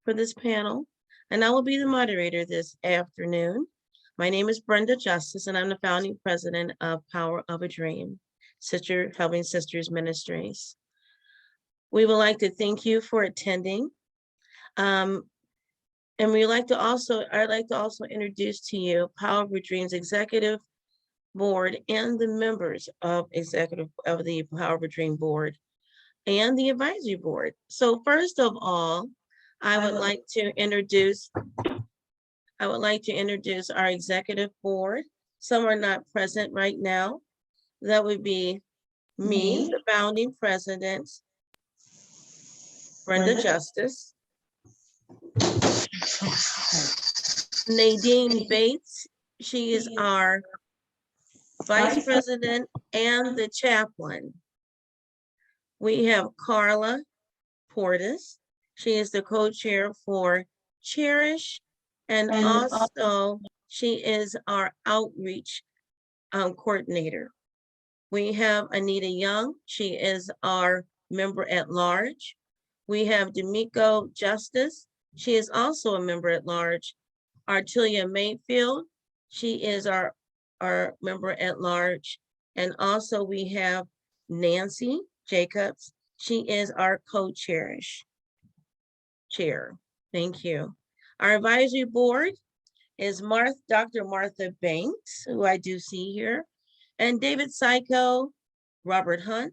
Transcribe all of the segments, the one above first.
for this panel, and I will be the moderator this afternoon. My name is Brenda Justice, and I'm the founding president of Power of a Dream, Helping Sisters Ministries. We would like to thank you for attending. And I'd like to also introduce to you Power of a Dream's executive board and the members of the Power of a Dream board and the advisory board. So first of all, I would like to introduce our executive board. Some are not present right now. That would be me, the founding president, Brenda Justice, Nadine Bates. She is our vice president and the chaplain. We have Carla Portis. She is the co-chair for Cherish, and also she is our outreach coordinator. We have Anita Young. She is our member at large. We have D'Amico Justice. She is also a member at large. Artelia Mayfield. She is our member at large. And also we have Nancy Jacobs. She is our co-chair. Thank you. Our advisory board is Dr. Martha Banks, who I do see here, and David Psycho, Robert Hunt,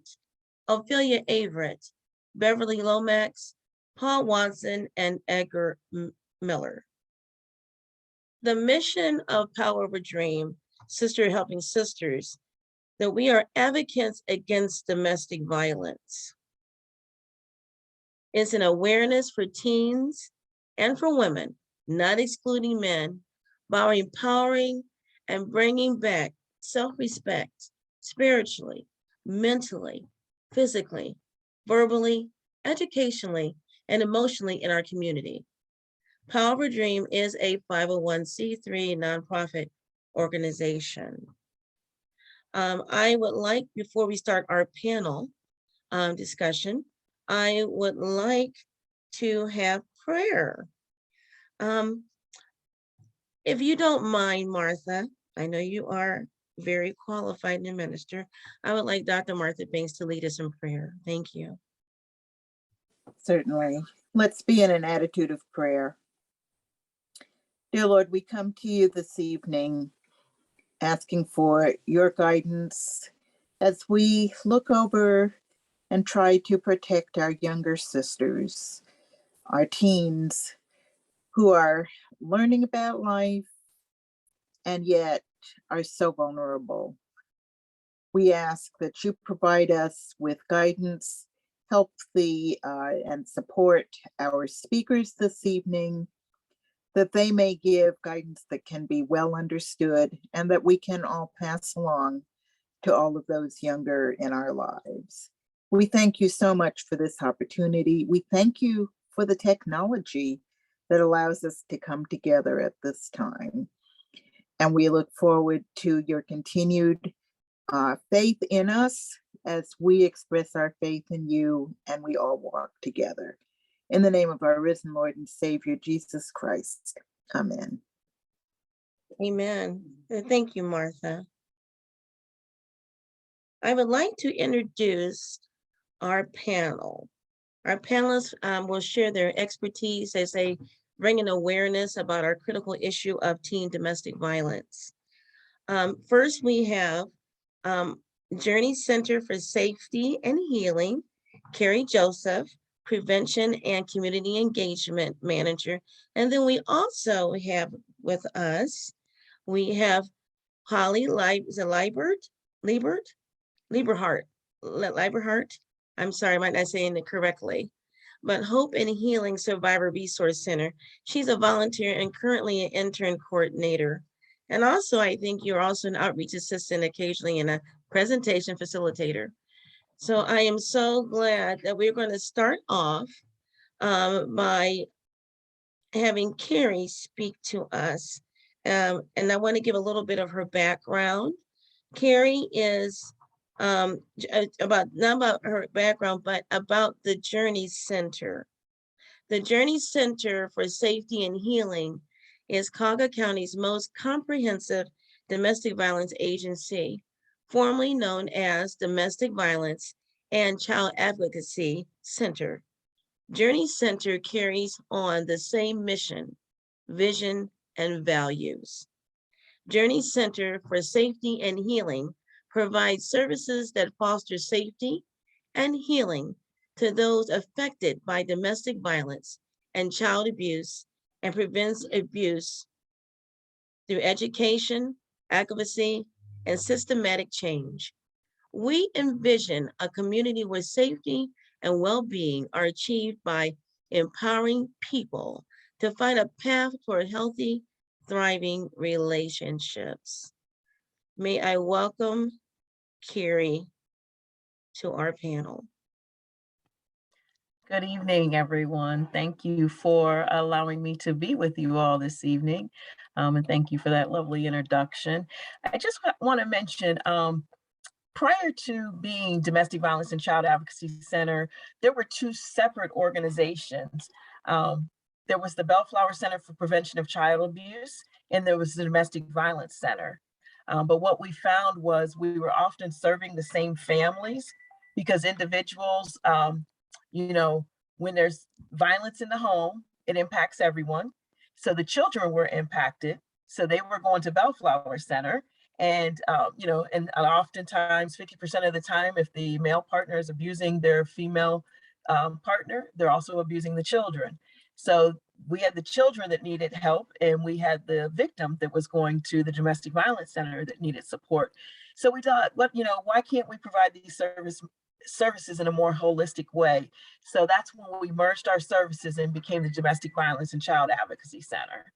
Ophelia Averett, Beverly Lomax, Paul Watson, and Edgar Miller. The mission of Power of a Dream, Sister Helping Sisters, that we are advocates against domestic violence. It's an awareness for teens and for women, not excluding men, by empowering and bringing back self-respect spiritually, mentally, physically, verbally, educationally, and emotionally in our community. Power of a Dream is a 501c3 nonprofit organization. I would like, before we start our panel discussion, I would like to have prayer. If you don't mind, Martha, I know you are very qualified to minister. I would like Dr. Martha Banks to lead us in prayer. Thank you. Certainly. Let's be in an attitude of prayer. Dear Lord, we come to you this evening asking for your guidance as we look over and try to protect our younger sisters, our teens who are learning about life and yet are so vulnerable. We ask that you provide us with guidance, help and support our speakers this evening, that they may give guidance that can be well understood and that we can all pass along to all of those younger in our lives. We thank you so much for this opportunity. We thank you for the technology that allows us to come together at this time. And we look forward to your continued faith in us as we express our faith in you and we all walk together. In the name of our risen Lord and Savior, Jesus Christ. Amen. Amen. Thank you, Martha. I would like to introduce our panel. Our panelists will share their expertise as they bring an awareness about our critical issue of teen domestic violence. First, we have Journey Center for Safety and Healing, Carrie Joseph, Prevention and Community Engagement Manager. And then we also have with us, we have Holly Lieberhart. I'm sorry, I might not saying it correctly, but Hope and Healing Survivor Resource Center. She's a volunteer and currently an intern coordinator. And also, I think you're also an outreach assistant occasionally and a presentation facilitator. So I am so glad that we're going to start off by having Carrie speak to us. And I want to give a little bit of her background. Carrie is not about her background, but about the Journey Center. The Journey Center for Safety and Healing is Cauga County's most comprehensive domestic violence agency, formerly known as Domestic Violence and Child Advocacy Center. Journey Center carries on the same mission, vision, and values. Journey Center for Safety and Healing provides services that foster safety and healing to those affected by domestic violence and child abuse and prevents abuse through education, advocacy, and systematic change. We envision a community where safety and well-being are achieved by empowering people to find a path toward healthy, thriving relationships. May I welcome Carrie to our panel. Good evening, everyone. Thank you for allowing me to be with you all this evening. And thank you for that lovely introduction. I just want to mention, prior to being Domestic Violence and Child Advocacy Center, there were two separate organizations. There was the Bellflower Center for Prevention of Child Abuse, and there was the Domestic Violence Center. But what we found was we were often serving the same families because individuals, when there's violence in the home, it impacts everyone. So the children were impacted. So they were going to Bellflower Center. And, and oftentimes 50% of the time, if the male partner is abusing their female partner, they're also abusing the children. So we had the children that needed help, and we had the victim that was going to the Domestic Violence Center that needed support. So we thought, why can't we provide these services in a more holistic way? So that's when we merged our services and became the Domestic Violence and Child Advocacy Center.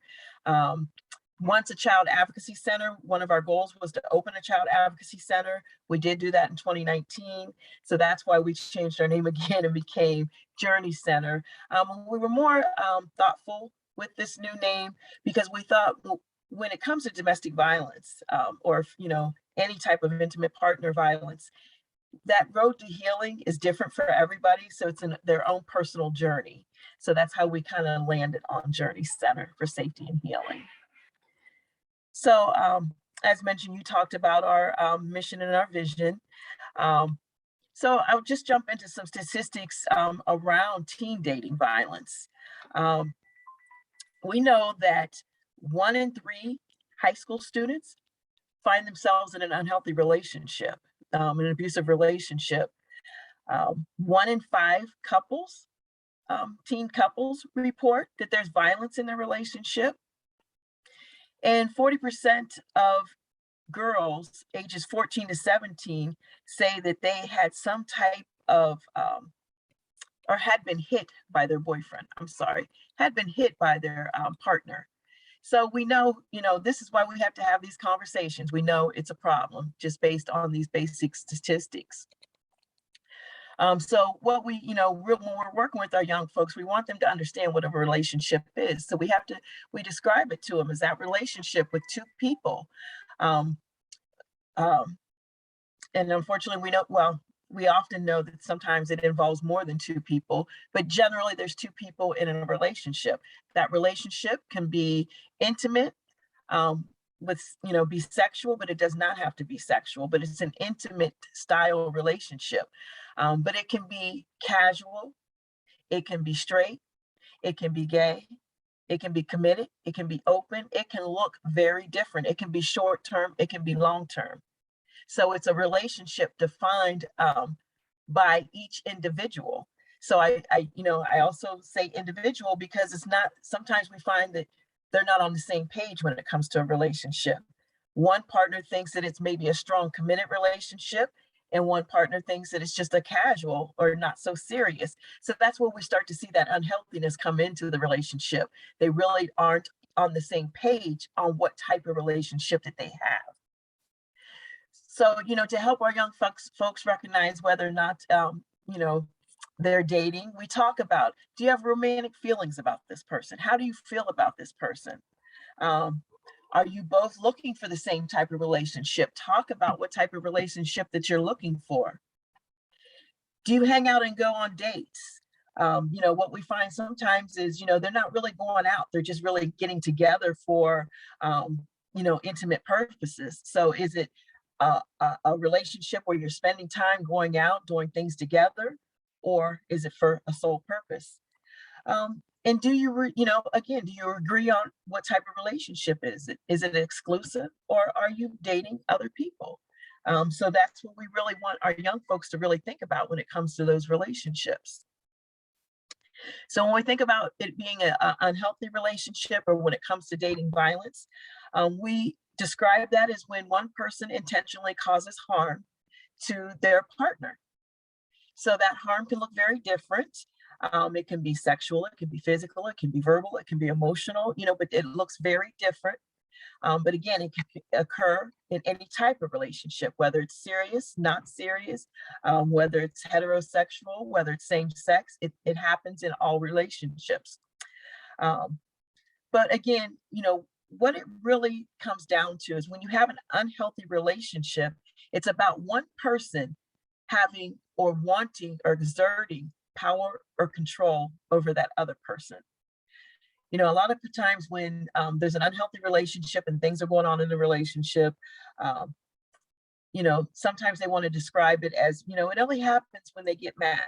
Once a child advocacy center, one of our goals was to open a child advocacy center. We did do that in 2019. So that's why we changed our name again and became Journey Center. We were more thoughtful with this new name because we thought, well, when it comes to domestic violence or any type of intimate partner violence, that road to healing is different for everybody. So it's in their own personal journey. So that's how we kind of landed on Journey Center for Safety and Healing. So as mentioned, you talked about our mission and our vision. So I'll just jump into some statistics around teen dating violence. We know that 1 in 3 high school students find themselves in an unhealthy relationship, an abusive relationship. 1 in 5 couples, teen couples, report that there's violence in their relationship. And 40% of girls ages 14 to 17 say that they had some type of, or had been hit by their boyfriend, had been hit by their partner. So we know, this is why we have to have these conversations. We know it's a problem just based on these basic statistics. So what when we're working with our young folks, we want them to understand what a relationship is. So we describe it to them as that relationship with two people. And unfortunately, we often know that sometimes it involves more than 2 people, but generally there's 2 people in a relationship. That relationship can be intimate, be sexual, but it does not have to be sexual, but it's an intimate style relationship. But it can be casual, it can be straight, it can be gay, it can be committed, it can be open, it can look very different. It can be short-term, it can be long-term. So it's a relationship defined by each individual. So I also say individual because it's not, sometimes we find that they're not on the same page when it comes to a relationship. One partner thinks that it's maybe a strong committed relationship, and one partner thinks that it's just a casual or not so serious. So that's where we start to see that unhealthiness come into the relationship. They really aren't on the same page on what type of relationship that they have. So, to help our young folks recognize whether or not, they're dating, we talk about, do you have romantic feelings about this person? How do you feel about this person? Are you both looking for the same type of relationship? Talk about what type of relationship that you're looking for. Do you hang out and go on dates? What we find sometimes is, they're not really going out. They're just really getting together for, intimate purposes. So is it a relationship where you're spending time going out, doing things together, or is it for a sole purpose? And do you, again, do you agree on what type of relationship is it? Is it exclusive, or are you dating other people? So that's what we really want our young folks to really think about when it comes to those relationships. So when we think about it being an unhealthy relationship, or when it comes to dating violence, we describe that as when one person intentionally causes harm to their partner. So that harm can look very different. It can be sexual, it can be physical, it can be verbal, it can be emotional, but it looks very different. But again, it can occur in any type of relationship, whether it's serious, not serious, whether it's heterosexual, whether it's same sex, it happens in all relationships. But again, what it really comes down to is when you have an unhealthy relationship, it's about one person having or wanting or exerting power or control over that other person. A lot of the times when there's an unhealthy relationship and things are going on in the relationship, sometimes they want to describe it as, it only happens when they get mad.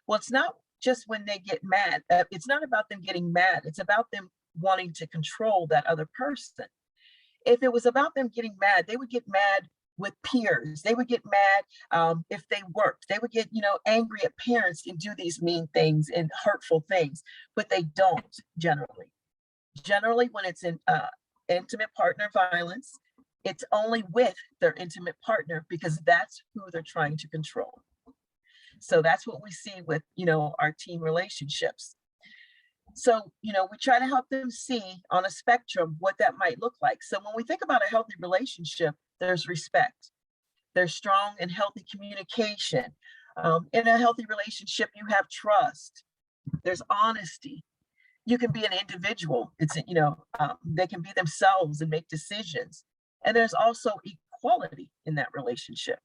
Well, it's not just when they get mad. It's not about them getting mad. It's about them wanting to control that other person. If it was about them getting mad, they would get mad with peers. They would get mad if they worked. They would get, angry at parents and do these mean things and hurtful things, but they don't generally. Generally, when it's in intimate partner violence, it's only with their intimate partner because that's who they're trying to control. So that's what we see with, our teen relationships. So, we try to help them see on a spectrum what that might look like. So when we think about a healthy relationship, there's respect, there's strong and healthy communication. In a healthy relationship, you have trust, there's honesty. You can be an individual. They can be themselves and make decisions. And there's also equality in that relationship.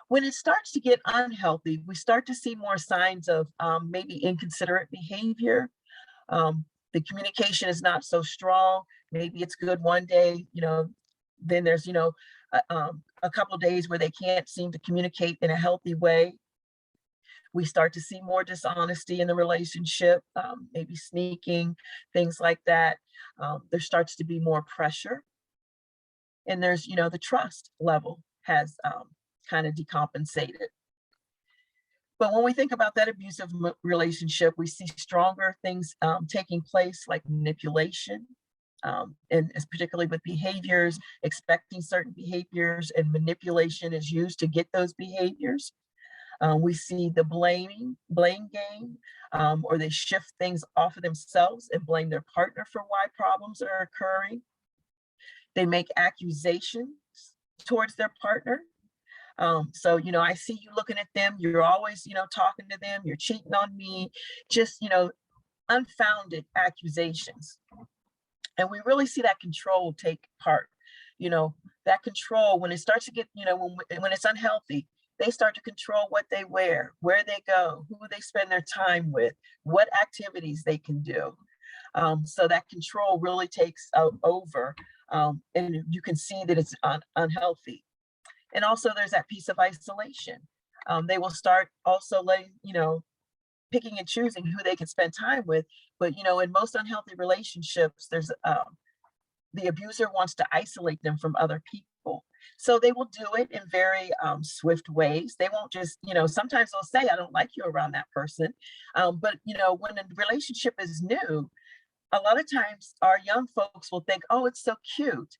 When it starts to get unhealthy, we start to see more signs of maybe inconsiderate behavior. The communication is not so strong. Maybe it's good one day, then there's, a couple of days where they can't seem to communicate in a healthy way. We start to see more dishonesty in the relationship, maybe sneaking, things like that. There starts to be more pressure. And there's, the trust level has kind of decompensated. But when we think about that abusive relationship, we see stronger things taking place, like manipulation, and particularly with behaviors, expecting certain behaviors, and manipulation is used to get those behaviors. We see the blame game, or they shift things off of themselves and blame their partner for why problems are occurring. They make accusations towards their partner. So, I see you looking at them, you're always, talking to them, you're cheating on me, just, unfounded accusations. And we really see that control take part, that control when it starts to get, when it's unhealthy, they start to control what they wear, where they go, who they spend their time with, what activities they can do. So that control really takes over, and you can see that it's unhealthy. And also there's that piece of isolation. They will start also letting, picking and choosing who they can spend time with. But, in most unhealthy relationships, there's the abuser wants to isolate them from other people. So they will do it in very swift ways. They won't just, sometimes they'll say, I don't like you around that person. But, when a relationship is new, a lot of times our young folks will think, oh, it's so cute.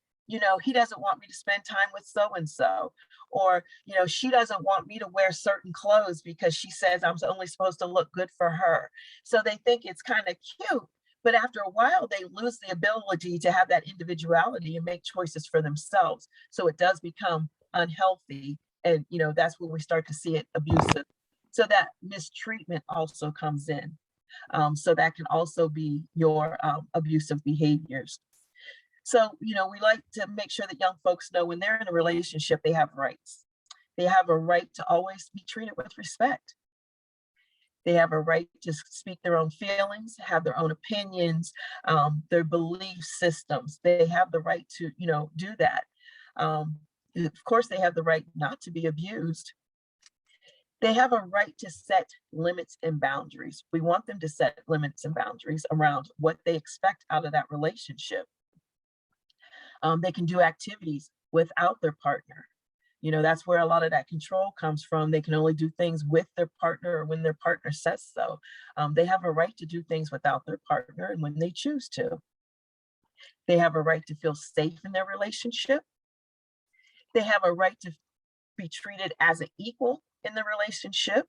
He doesn't want me to spend time with so-and-so, or, she doesn't want me to wear certain clothes because she says I'm only supposed to look good for her. So they think it's kind of cute, but after a while, they lose the ability to have that individuality and make choices for themselves. So it does become unhealthy. And, that's when we start to see it abusive. So that mistreatment also comes in. So that can also be your abusive behaviors. So, we like to make sure that young folks know when they're in a relationship, they have rights. They have a right to always be treated with respect. They have a right to speak their own feelings, have their own opinions, their belief systems. They have the right to, do that. Of course, they have the right not to be abused. They have a right to set limits and boundaries. We want them to set limits and boundaries around what they expect out of that relationship. They can do activities without their partner. That's where a lot of that control comes from. They can only do things with their partner or when their partner says so. They have a right to do things without their partner and when they choose to. They have a right to feel safe in their relationship. They have a right to be treated as an equal in the relationship.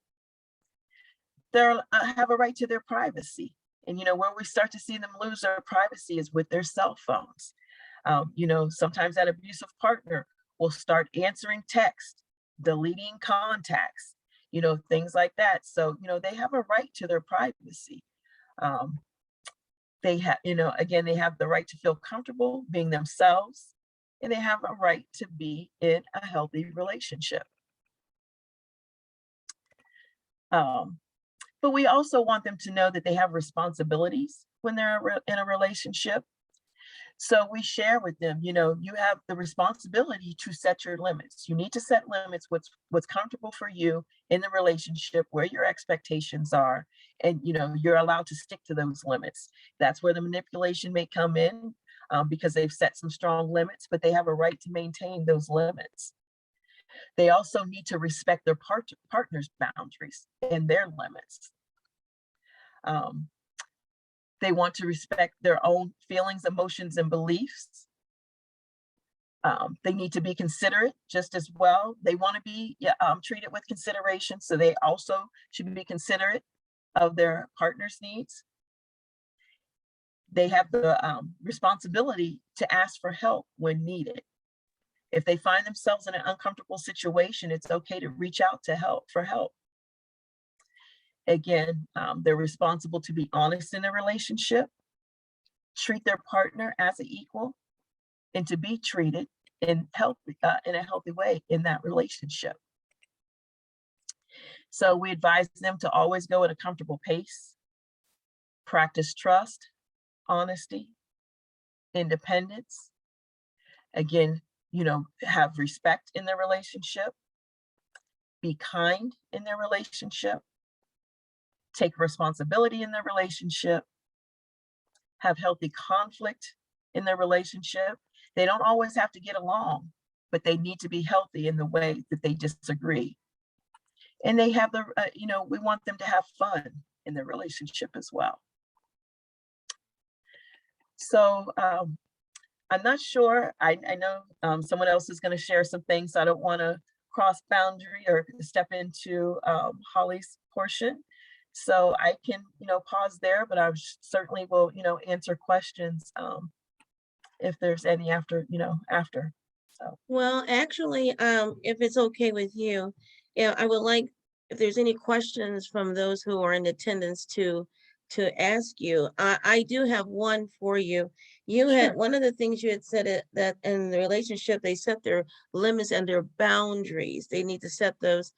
They have a right to their privacy. And where we start to see them lose their privacy is with their cell phones. Sometimes that abusive partner will start answering text, deleting contacts, things like that. So, they have a right to their privacy. They have, again, they have the right to feel comfortable being themselves, and they have a right to be in a healthy relationship. But we also want them to know that they have responsibilities when they're in a relationship. So we share with them, you have the responsibility to set your limits. You need to set limits, what's comfortable for you in the relationship, where your expectations are, and you're allowed to stick to those limits. That's where the manipulation may come in, because they've set some strong limits, but they have a right to maintain those limits. They also need to respect their partner's boundaries and their limits. They want to respect their own feelings, emotions, and beliefs. They need to be considerate just as well. They want to be treated with consideration, so they also should be considerate of their partner's needs. They have the responsibility to ask for help when needed. If they find themselves in an uncomfortable situation, it's okay to reach out for help. Again, they're responsible to be honest in a relationship, treat their partner as an equal, and to be treated in a healthy way in that relationship. So we advise them to always go at a comfortable pace, practice trust, honesty, independence. Again, have respect in their relationship, be kind in their relationship, take responsibility in their relationship, have healthy conflict in their relationship. They don't always have to get along, but they need to be healthy in the way that they disagree. And they have we want them to have fun in their relationship as well. So I'm not sure, I know someone else is going to share some things, so I don't want to cross boundary or step into Holly's portion. So I can, pause there, but I certainly will, answer questions if there's any after. So. Well, actually, if it's okay with you, I would like, if there's any questions from those who are in attendance to ask you. I do have one for you. You had Sure. one of the things you had said that in the relationship, they set their limits and their boundaries. They need to set those.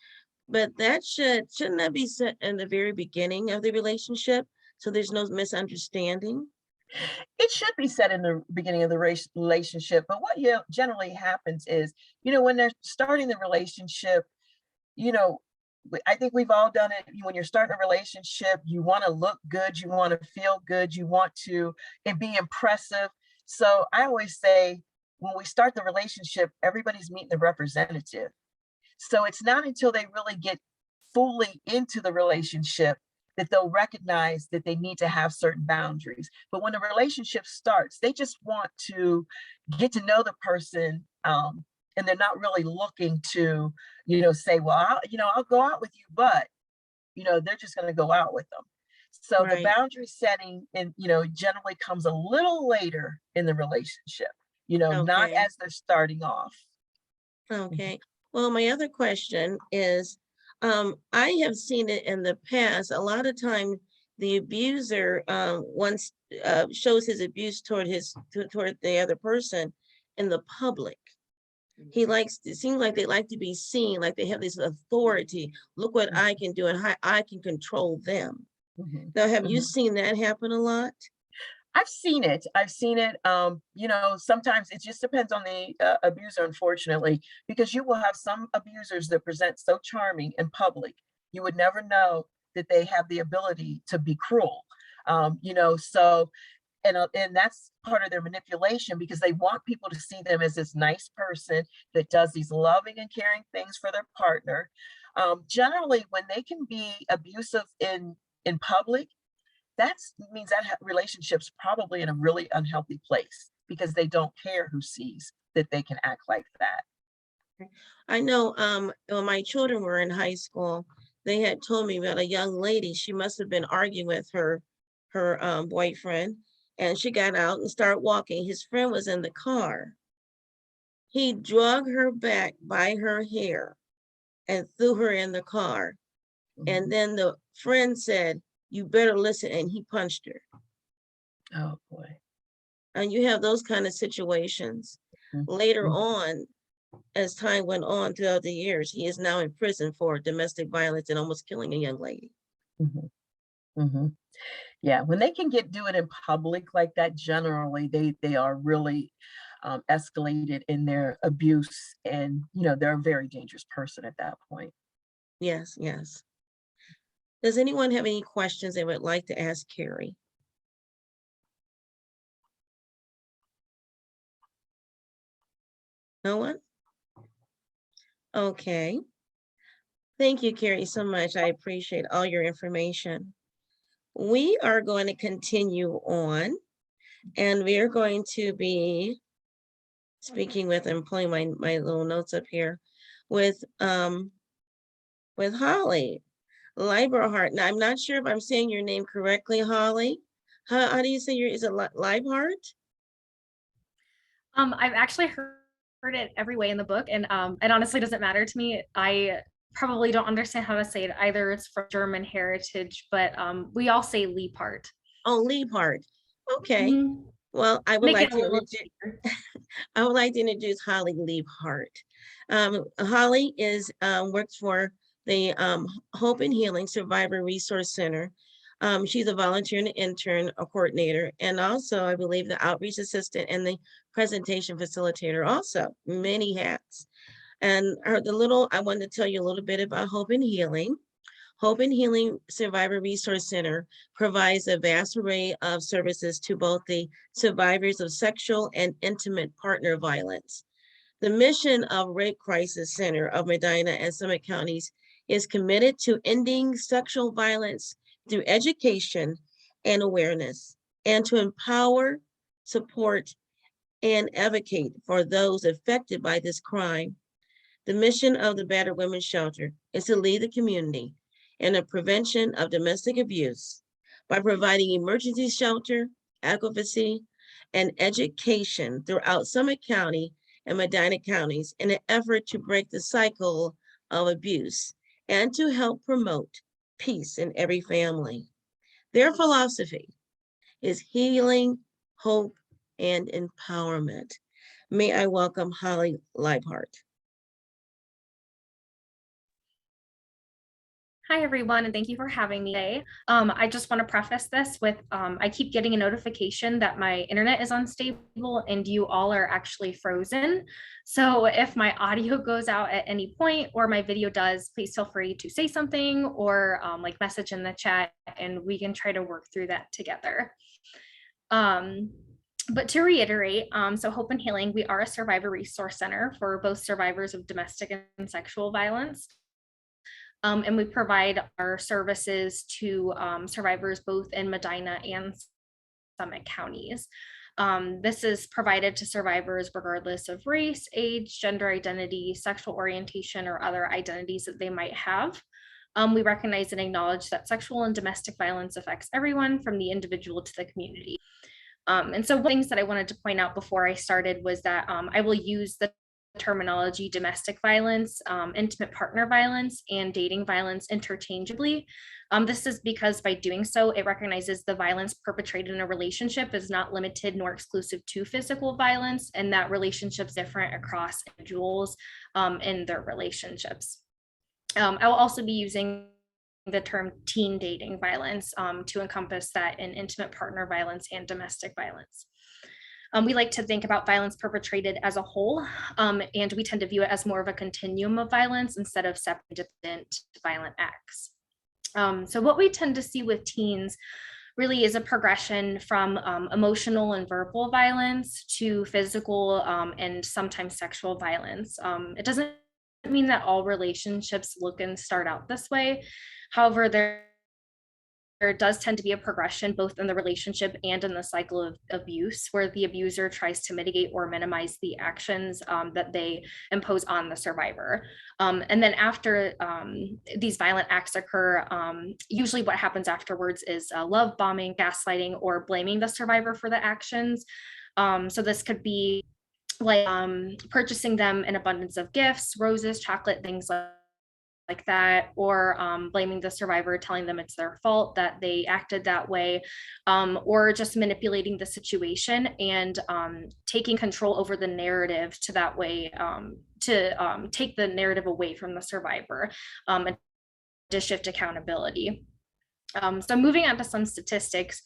But that shouldn't that be set in the very beginning of the relationship, so there's no misunderstanding? It should be said in the beginning of the relationship, but what generally happens is, when they're starting the relationship, I think we've all done it. When you're starting a relationship, you want to look good, you want to feel good, you want to be impressive. So I always say, when we start the relationship, everybody's meeting the representative. So it's not until they really get fully into the relationship that they'll recognize that they need to have certain boundaries. But when the relationship starts, they just want to get to know the person, and they're not really looking to, say, well, I'll go out with you, but, they're just going to go out with them. So Right. the boundary setting, and generally comes a little later in the relationship, not Okay. as they're starting off. Okay. Well, my other question is, I have seen it in the past. A lot of time, the abuser once shows his abuse toward the other person in the public. It seems like they like to be seen, like they have this authority. Look what I can do and how I can control them. Mhm. Now, have you Mhm. seen that happen a lot? I've seen it. I've seen it. You know, sometimes it just depends on the abuser, unfortunately, because you will have some abusers that present so charming in public, you would never know that they have the ability to be cruel. You know, so and that's part of their manipulation because they want people to see them as this nice person that does these loving and caring things for their partner. Generally, when they can be abusive in public, that means that relationship's probably in a really unhealthy place because they don't care who sees that they can act like that. I know when my children were in high school, they had told me about a young lady. She must have been arguing with her boyfriend, and she got out and started walking. His friend was in the car. He drug her back by her hair and threw her in the car. And Mhm. then the friend said, "You better listen," and he punched her. Oh boy. And you have those kind of situations. Later Mhm. on, as time went on throughout the years, he is now in prison for domestic violence and almost killing a young lady. Mhm. Mhm. Yeah, when they can do it in public like that, generally they are really escalated in their abuse, and you know they're a very dangerous person at that point. Yes, yes. Does anyone have any questions they would like to ask Carrie? No one? Okay. Thank you, Carrie, so much. I appreciate all your information. We are going to continue on, and we are going to be speaking with, I'm pulling my little notes up here, with Holly Liebhart. Now, I'm not sure if I'm saying your name correctly, Holly. How do you say is it Liebhart? I've actually heard it every way in the book, and it honestly doesn't matter to me. I probably don't understand how to say it either. It's from German heritage, but we all say Liebhart. Oh, Liebhart. Okay. Mhm. Well, I would Make like it a to little introduce easier. I would like to introduce Holly Liebhart. Holly works for the Hope and Healing Survivor Resource Center. She's a volunteer and intern, a coordinator, and also I believe the outreach assistant and the presentation facilitator. Also, many hats. And I wanted to tell you a little bit about Hope and Healing. Hope and Healing Survivor Resource Center provides a vast array of services to both the survivors of sexual and intimate partner violence. The mission of Rape Crisis Center of Medina and Summit counties is committed to ending sexual violence through education and awareness, and to empower, support, and advocate for those affected by this crime. The mission of the Battered Women's Shelter is to lead the community in the prevention of domestic abuse by providing emergency shelter, advocacy, and education throughout Summit County and Medina counties in an effort to break the cycle of abuse and to help promote peace in every family. Their philosophy is healing, hope, and empowerment. May I welcome Holly Liebhart. Hi, everyone, and thank you for having me today. I just want to preface this with I keep getting a notification that my internet is unstable and you all are actually frozen. So if my audio goes out at any point or my video does, please feel free to say something or like message in the chat and we can try to work through that together. But to reiterate, so Hope and Healing, we are a survivor resource center for both survivors of domestic and sexual violence. And we provide our services to survivors both in Medina and Summit counties. This is provided to survivors regardless of race, age, gender identity, sexual orientation, or other identities that they might have. We recognize and acknowledge that sexual and domestic violence affects everyone from the individual to the community. And so one of the things that I wanted to point out before I started was that I will use the terminology domestic violence, intimate partner violence, and dating violence interchangeably. This is because by doing so, it recognizes the violence perpetrated in a relationship is not limited nor exclusive to physical violence, and that relationships different across individuals in their relationships. I will also be using the term teen dating violence to encompass that in intimate partner violence and domestic violence. We like to think about violence perpetrated as a whole, and we tend to view it as more of a continuum of violence instead of separate violent acts. So what we tend to see with teens really is a progression from emotional and verbal violence to physical and sometimes sexual violence. It doesn't mean that all relationships look and start out this way. However, there does tend to be a progression both in the relationship and in the cycle of abuse, where the abuser tries to mitigate or minimize the actions that they impose on the survivor. And then after these violent acts occur, usually what happens afterwards is love bombing, gaslighting, or blaming the survivor for the actions. So this could be like purchasing them an abundance of gifts, roses, chocolate, things like that, or blaming the survivor, telling them it's their fault that they acted that way, or just manipulating the situation and taking control over the narrative to that way to take the narrative away from the survivor and to shift accountability. So moving on to some statistics,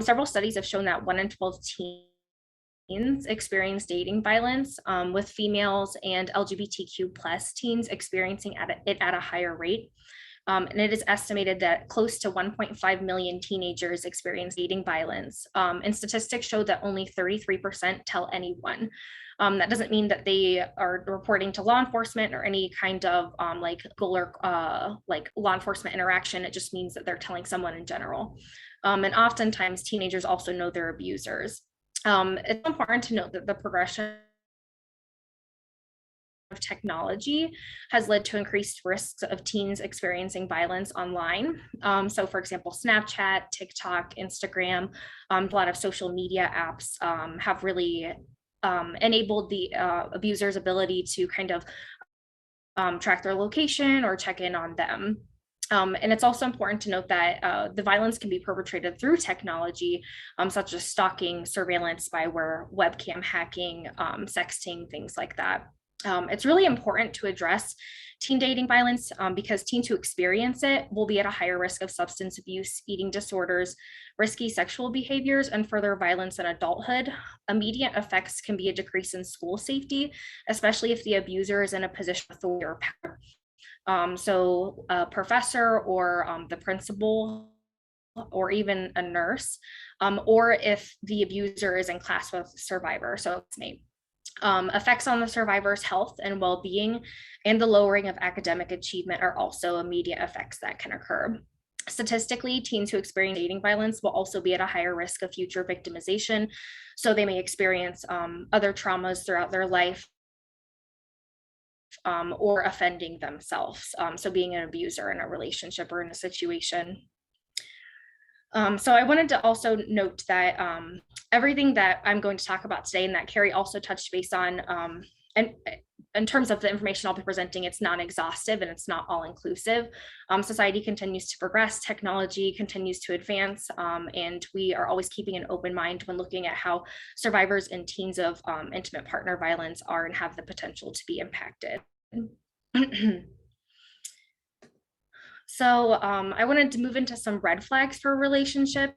several studies have shown that 1 in 12 teens experience dating violence, with females and LGBTQ plus teens experiencing it at a higher rate. And it is estimated that close to 1.5 million teenagers experience dating violence. And statistics show that only 33% tell anyone. That doesn't mean that they are reporting to law enforcement or any kind of like law enforcement interaction. It just means that they're telling someone in general. And oftentimes teenagers also know their abusers. It's important to note that the progression of technology has led to increased risks of teens experiencing violence online. So for example, Snapchat, TikTok, Instagram, a lot of social media apps have really enabled the abuser's ability to kind of track their location or check in on them. And it's also important to note that the violence can be perpetrated through technology, such as stalking, surveillance, spyware, webcam hacking, sexting, things like that. It's really important to address teen dating violence because teens who experience it will be at a higher risk of substance abuse, eating disorders, risky sexual behaviors, and further violence in adulthood. Immediate effects can be a decrease in school safety, especially if the abuser is in a position of authority or power. So a professor or the principal or even a nurse, or if the abuser is in class with the survivor, so it's me. Effects on the survivor's health and well-being and the lowering of academic achievement are also immediate effects that can occur. Statistically, teens who experience dating violence will also be at a higher risk of future victimization. So they may experience other traumas throughout their life, or offending themselves. So being an abuser in a relationship or in a situation. So I wanted to also note that everything that I'm going to talk about today and that Carrie also touched base on, and in terms of the information I'll be presenting, it's non-exhaustive and it's not all-inclusive. Society continues to progress, technology continues to advance, and we are always keeping an open mind when looking at how survivors and teens of intimate partner violence are and have the potential to be impacted. So I wanted to move into some red flags for relationships.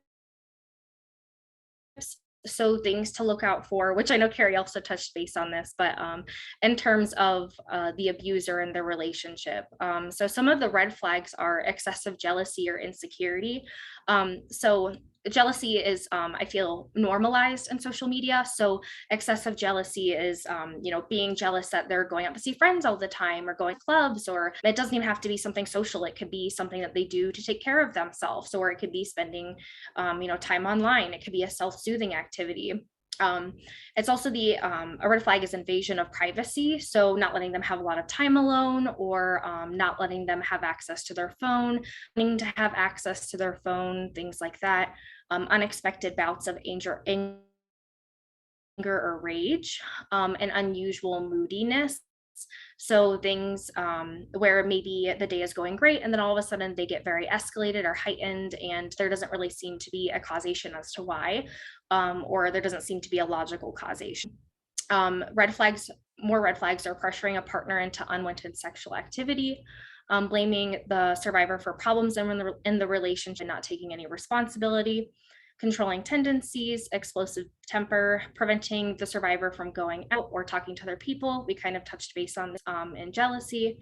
So things to look out for, which I know Carrie also touched base on this, but in terms of the abuser and the relationship. So some of the red flags are excessive jealousy or insecurity. So jealousy is, I feel, normalized in social media. So excessive jealousy is, being jealous that they're going out to see friends all the time or going to clubs, or it doesn't even have to be something social. It could be something that they do to take care of themselves, or it could be spending, time online. It could be a self-soothing activity. It's also a red flag is invasion of privacy. So not letting them have a lot of time alone, or not letting them have access to their phone, wanting to have access to their phone, things like that. Unexpected bouts of or rage, and unusual moodiness. So things where maybe the day is going great and then all of a sudden they get very escalated or heightened, and there doesn't really seem to be a causation as to why, or there doesn't seem to be a logical causation. Red flags, more red flags are pressuring a partner into unwanted sexual activity, blaming the survivor for problems in the relationship, not taking any responsibility, controlling tendencies, explosive temper, preventing the survivor from going out or talking to other people. We kind of touched base on this, and jealousy,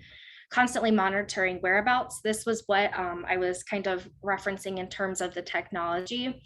constantly monitoring whereabouts. This was what I was kind of referencing in terms of the technology.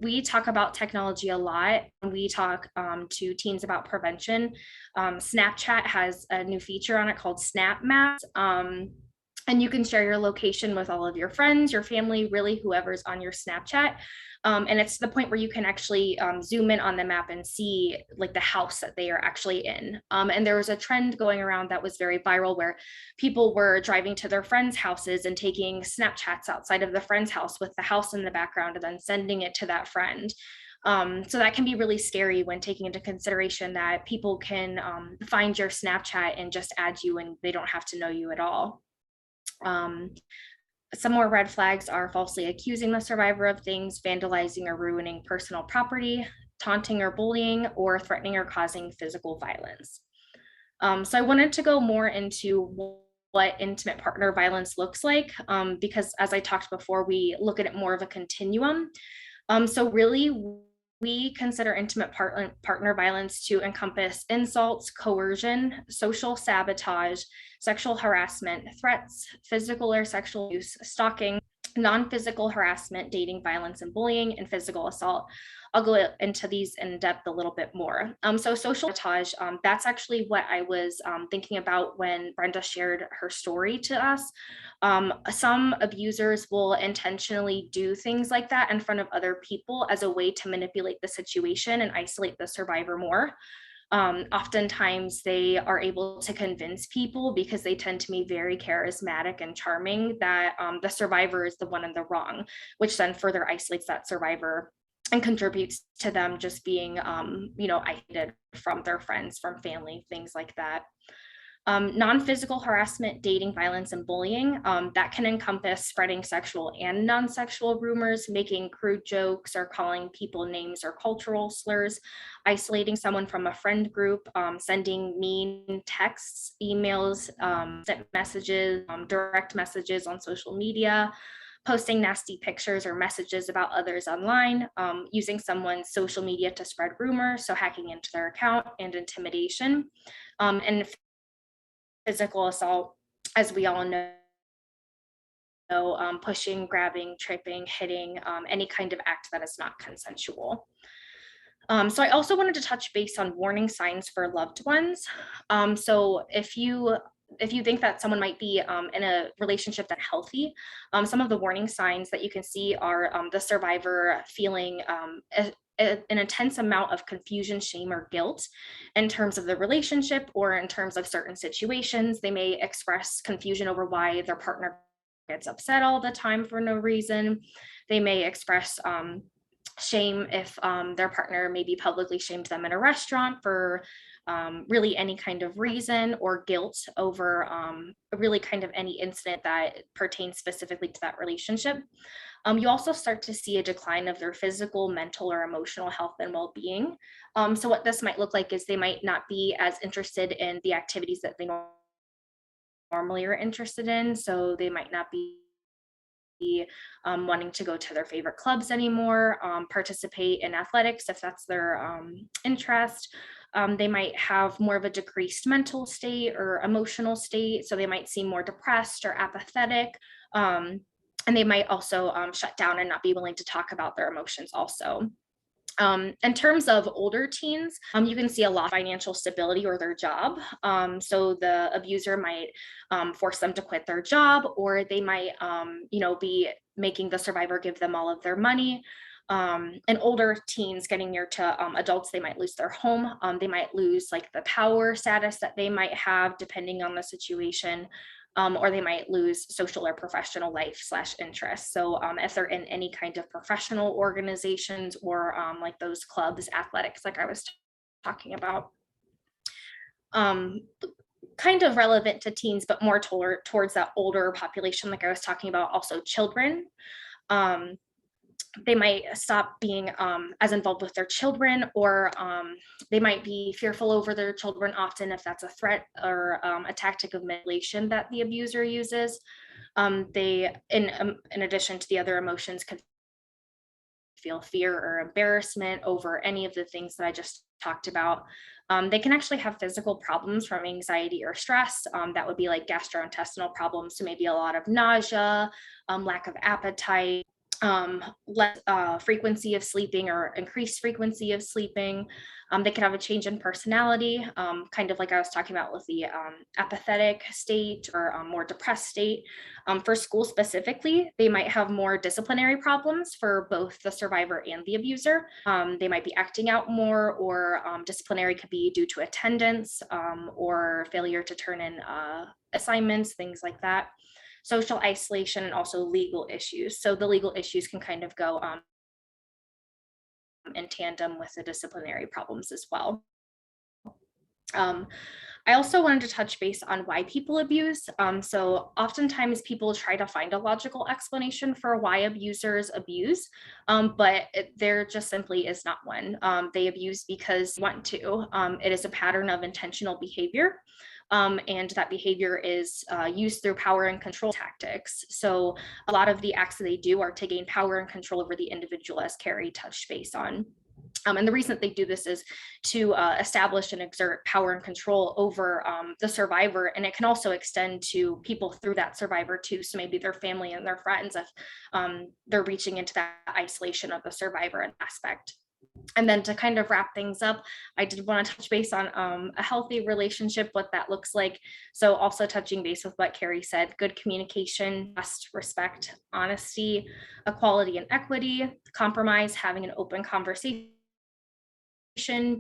We talk about technology a lot when we talk to teens about prevention. Snapchat has a new feature on it called Snap Maps. And you can share your location with all of your friends, your family, really whoever's on your Snapchat. And it's to the point where you can actually zoom in on the map and see like the house that they are actually in. And there was a trend going around that was very viral where people were driving to their friends' houses and taking Snapchats outside of the friend's house with the house in the background and then sending it to that friend. So that can be really scary when taking into consideration that people can find your Snapchat and just add you and they don't have to know you at all. Some more red flags are falsely accusing the survivor of things, vandalizing or ruining personal property, taunting or bullying, or threatening or causing physical violence. So I wanted to go more into what intimate partner violence looks like, because as I talked before, we look at it more of a continuum. So really, we consider intimate partner violence to encompass insults, coercion, social sabotage, sexual harassment, threats, physical or sexual abuse, stalking, non-physical harassment, dating violence and bullying, and physical assault. I'll go into these in depth a little bit more. So social sabotage, that's actually what I was thinking about when Brenda shared her story to us. Some abusers will intentionally do things like that in front of other people as a way to manipulate the situation and isolate the survivor more. Oftentimes they are able to convince people, because they tend to be very charismatic and charming, that the survivor is the one in the wrong, which then further isolates that survivor and contributes to them just being, isolated from their friends, from family, things like that. Non-physical harassment, dating violence, and bullying, that can encompass spreading sexual and non-sexual rumors, making crude jokes, or calling people names or cultural slurs, isolating someone from a friend group, sending mean texts, emails, sent messages, direct messages on social media, posting nasty pictures or messages about others online, using someone's social media to spread rumors, so hacking into their account, and intimidation, and physical assault, as we all know, pushing, grabbing, tripping, hitting, any kind of act that is not consensual. So I also wanted to touch base on warning signs for loved ones. So if you think that someone might be in a relationship that's healthy, some of the warning signs that you can see are the survivor feeling an intense amount of confusion, shame, or guilt in terms of the relationship or in terms of certain situations. They may express confusion over why their partner gets upset all the time for no reason. They may express shame if their partner maybe publicly shamed them in a restaurant for really any kind of reason, or guilt over really kind of any incident that pertains specifically to that relationship. You also start to see a decline of their physical, mental, or emotional health and well-being. So what this might look like is they might not be as interested in the activities that they normally are interested in. So they might not be wanting to go to their favorite clubs anymore, participate in athletics if that's their interest. They might have more of a decreased mental state or emotional state. So they might seem more depressed or apathetic. And they might also shut down and not be willing to talk about their emotions also. In terms of older teens, you can see a lot of financial stability or their job. So the abuser might force them to quit their job, or they might, be making the survivor give them all of their money. And older teens getting near to adults, they might lose their home. They might lose like the power status that they might have depending on the situation. Or they might lose social or professional life / interests. So if they're in any kind of professional organizations or like those clubs, athletics, like I was talking about. Kind of relevant to teens, but more towards that older population, like I was talking about, also children. They might stop being as involved with their children, or they might be fearful over their children often if that's a threat or a tactic of manipulation that the abuser uses. They, in addition to the other emotions, could feel fear or embarrassment over any of the things that I just talked about. They can actually have physical problems from anxiety or stress. That would be like gastrointestinal problems, so maybe a lot of nausea, lack of appetite, less frequency of sleeping or increased frequency of sleeping. They could have a change in personality, kind of like I was talking about with the apathetic state or more depressed state. For school specifically, they might have more disciplinary problems for both the survivor and the abuser. They might be acting out more, or disciplinary could be due to attendance or failure to turn in assignments, things like that. Social isolation, and also legal issues. So the legal issues can kind of go in tandem with the disciplinary problems as well. I also wanted to touch base on why people abuse. So oftentimes people try to find a logical explanation for why abusers abuse, but there just simply is not one. They abuse because they want to. It is a pattern of intentional behavior. And that behavior is used through power and control tactics. So a lot of the acts that they do are to gain power and control over the individual, as Carrie touched base on. And the reason that they do this is to establish and exert power and control over the survivor. And it can also extend to people through that survivor too. So maybe their family and their friends, if they're reaching into that isolation of the survivor aspect. And then to kind of wrap things up, I did want to touch base on a healthy relationship, what that looks like. So also touching base with what Carrie said, good communication, trust, respect, honesty, equality and equity, compromise, having an open conversation,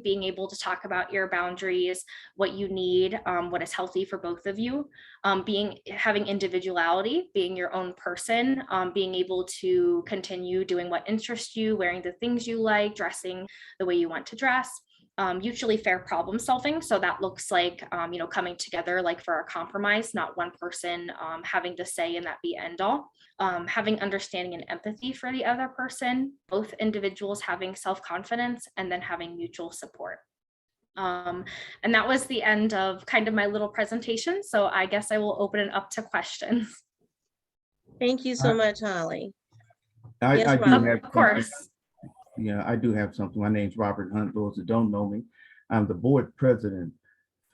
being able to talk about your boundaries, what you need, what is healthy for both of you, having individuality, being your own person, being able to continue doing what interests you, wearing the things you like, dressing the way you want to dress. Mutually fair problem solving. So that looks like, coming together, like for a compromise, not one person having the say and that be end all. Having understanding and empathy for the other person, both individuals having self-confidence, and then having mutual support. And that was the end of kind of my little presentation. So I guess I will open it up to questions. Thank you so much, Holly. I do Robert. have, Of course. yeah, I do have something. My name's Robert Hunt. Those that don't know me, I'm the board president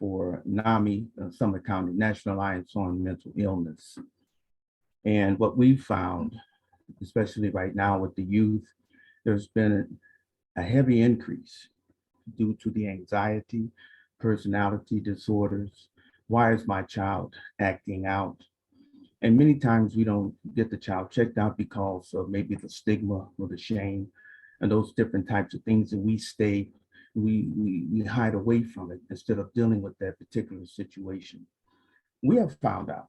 for NAMI, Summit County National Alliance on Mental Illness. And what we've found, especially right now with the youth, there's been a heavy increase due to the anxiety, personality disorders. Why is my child acting out? And many times we don't get the child checked out because of maybe the stigma or the shame and those different types of things, and we hide away from it instead of dealing with that particular situation. We have found out,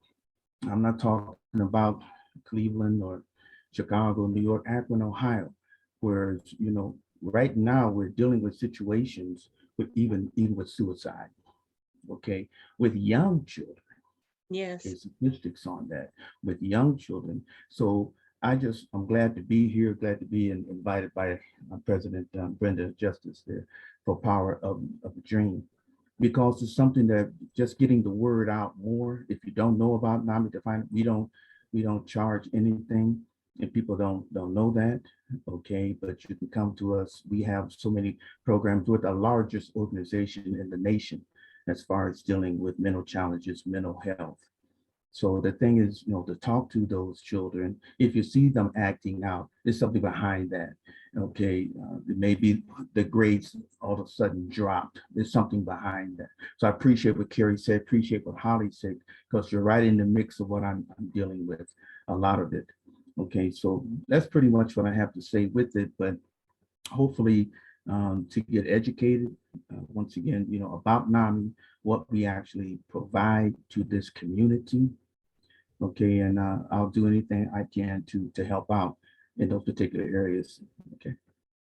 I'm not talking about Cleveland or Chicago, New York, Akron, Ohio, where, right now we're dealing with situations with even with suicide, okay, with young children. Yes. Okay, statistics on that with young children. So I'm glad to be here, glad to be invited by President Brenda Justice there for Power of a Dream, because it's something that just getting the word out more. If you don't know about NAMI Define, we don't charge anything, and people don't know that, okay, but you can come to us. We have so many programs. With the largest organization in the nation as far as dealing with mental challenges, mental health. So the thing is, to talk to those children, if you see them acting out, there's something behind that. Okay, maybe the grades all of a sudden dropped. There's something behind that. So I appreciate what Carrie said, appreciate what Holly said, because you're right in the mix of what I'm dealing with, a lot of it. Okay, so that's pretty much what I have to say with it, but hopefully to get educated, once again, about NAMI, what we actually provide to this community. Okay, and I'll do anything I can to help out in those particular areas. Okay,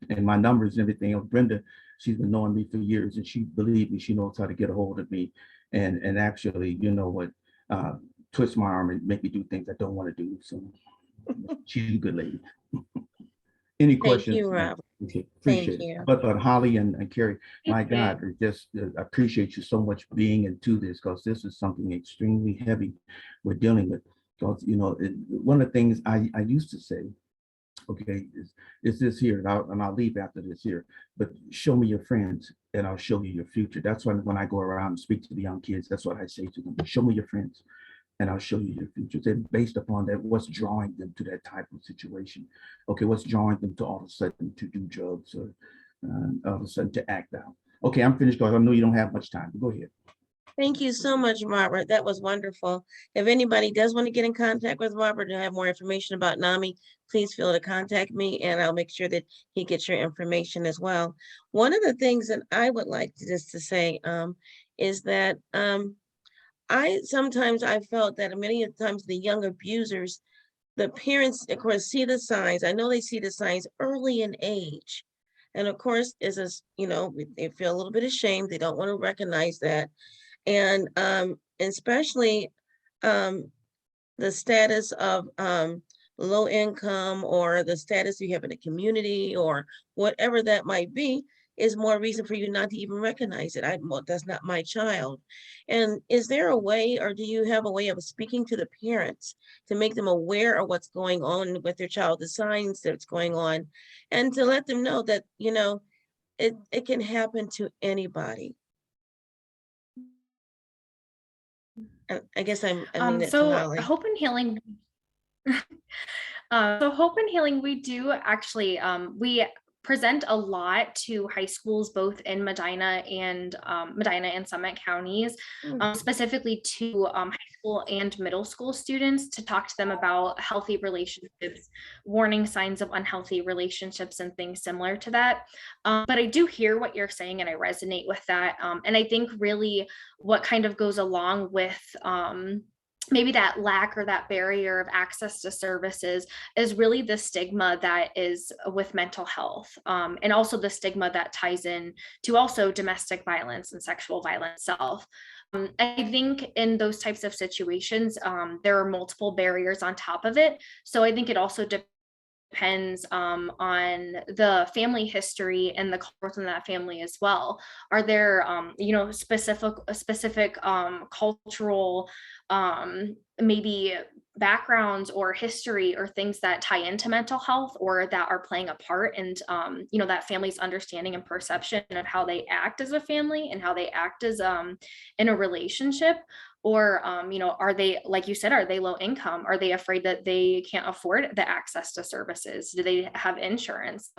and my numbers and everything. Brenda, she's been knowing me for years, and she, believe me, she knows how to get a hold of me, and actually, you know what, twist my arm and make me do things I don't want to do. So she's a good lady. Any Thank questions? you, Robert. Okay, Thank appreciate you. it. But Holly and Carrie, my Thank you. God, just appreciate you so much being into this, because this is something extremely heavy we're dealing with. Because, you know, one of the things I used to say, okay, is this here, and I'll leave after this here, but show me your friends and I'll show you your future. That's when I go around and speak to the young kids, that's what I say to them: show me your friends and I'll show you your futures. And based upon that, what's drawing them to that type of situation? Okay, what's drawing them to all of a sudden to do drugs, or all of a sudden to act out? Okay, I'm finished, because I know you don't have much time. Go ahead. Thank you so much, Robert. That was wonderful. If anybody does want to get in contact with Robert and have more information about NAMI, please feel to contact me, and I'll make sure that he gets your information as well. One of the things that I would like to just to say is that I felt that many of the times the young abusers, the parents, of course, see the signs. I know they see the signs early in age. And of course, they feel a little bit ashamed. They don't want to recognize that. And especially the status of low income, or the status you have in the community, or whatever that might be, is more reason for you not to even recognize it. Well, that's not my child. And is there a way, or do you have a way of speaking to the parents to make them aware of what's going on with their child, the signs that's going on, and to let them know that, it can happen to anybody? I guess I mean it to So Holly. Hope and Healing. So Hope and Healing, we do actually, we present a lot to high schools, both in Medina and Summit counties, specifically to high school and middle school students, to talk to them about healthy relationships, warning signs of unhealthy relationships, and things similar to that. But I do hear what you're saying, and I resonate with that. And I think really what kind of goes along with maybe that lack or that barrier of access to services is really the stigma that is with mental health, and also the stigma that ties in to also domestic violence and sexual violence itself. I think in those types of situations, there are multiple barriers on top of it. So I think it also depends on the family history and the culture in that family as well. Are there specific cultural maybe backgrounds or history or things that tie into mental health, or that are playing a part in that family's understanding and perception of how they act as a family and how they act as in a relationship? Or are they, like you said, are they low income? Are they afraid that they can't afford the access to services? Do they have insurance?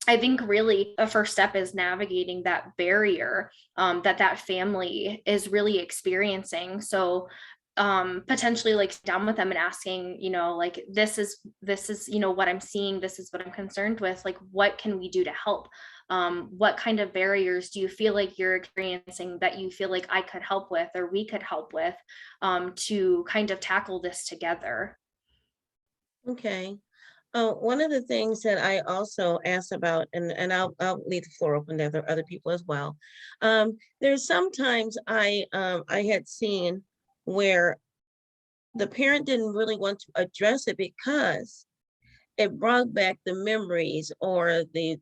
I think really the first step is navigating that barrier that family is really experiencing. So potentially like down with them and asking, like, this is what I'm seeing, this is what I'm concerned with, like, what can we do to help? What kind of barriers do you feel like you're experiencing that you feel like I could help with, or we could help with, to kind of tackle this together? Okay. One of the things that I also asked about, and I'll leave the floor open to other people as well. There's sometimes I had seen where the parent didn't really want to address it because it brought back the memories, or the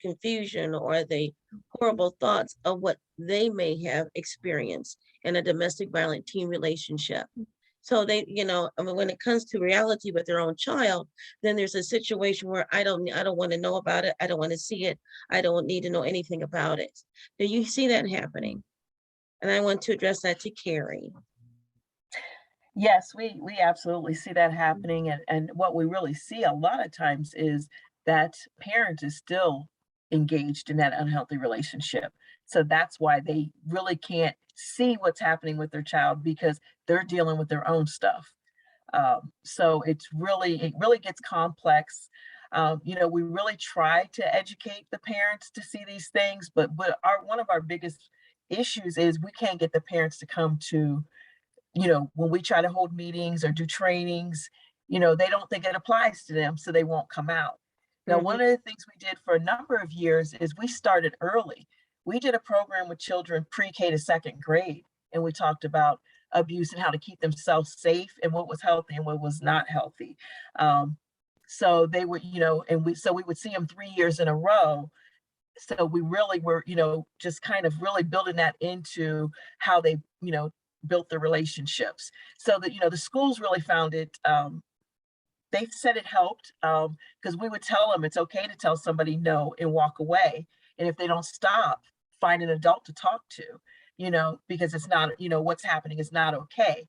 confusion, or the horrible thoughts of what they may have experienced in a domestic violent teen relationship. So they, when it comes to reality with their own child, then there's a situation where I don't want to know about it. I don't want to see it. I don't need to know anything about it. Do you see that happening? And I want to address that to Carrie. Yes, we absolutely see that happening. And what we really see a lot of times is that parent is still engaged in that unhealthy relationship. So that's why they really can't see what's happening with their child, because they're dealing with their own stuff. So it really gets complex. We really try to educate the parents to see these things, but one of our biggest issues is we can't get the parents to come to, when we try to hold meetings or do trainings, they don't think it applies to them, so they won't come out. Now, Mhm. one of the things we did for a number of years is we started early. We did a program with children pre-K to second grade, and we talked about abuse and how to keep themselves safe and what was healthy and what was not healthy. So they were, and we would see them 3 years in a row. So we really were, just kind of really building that into how they, built the relationships. So that, the schools really found it, they said it helped, because we would tell them it's okay to tell somebody no and walk away. And if they don't stop, find an adult to talk to, because it's not, what's happening is not okay.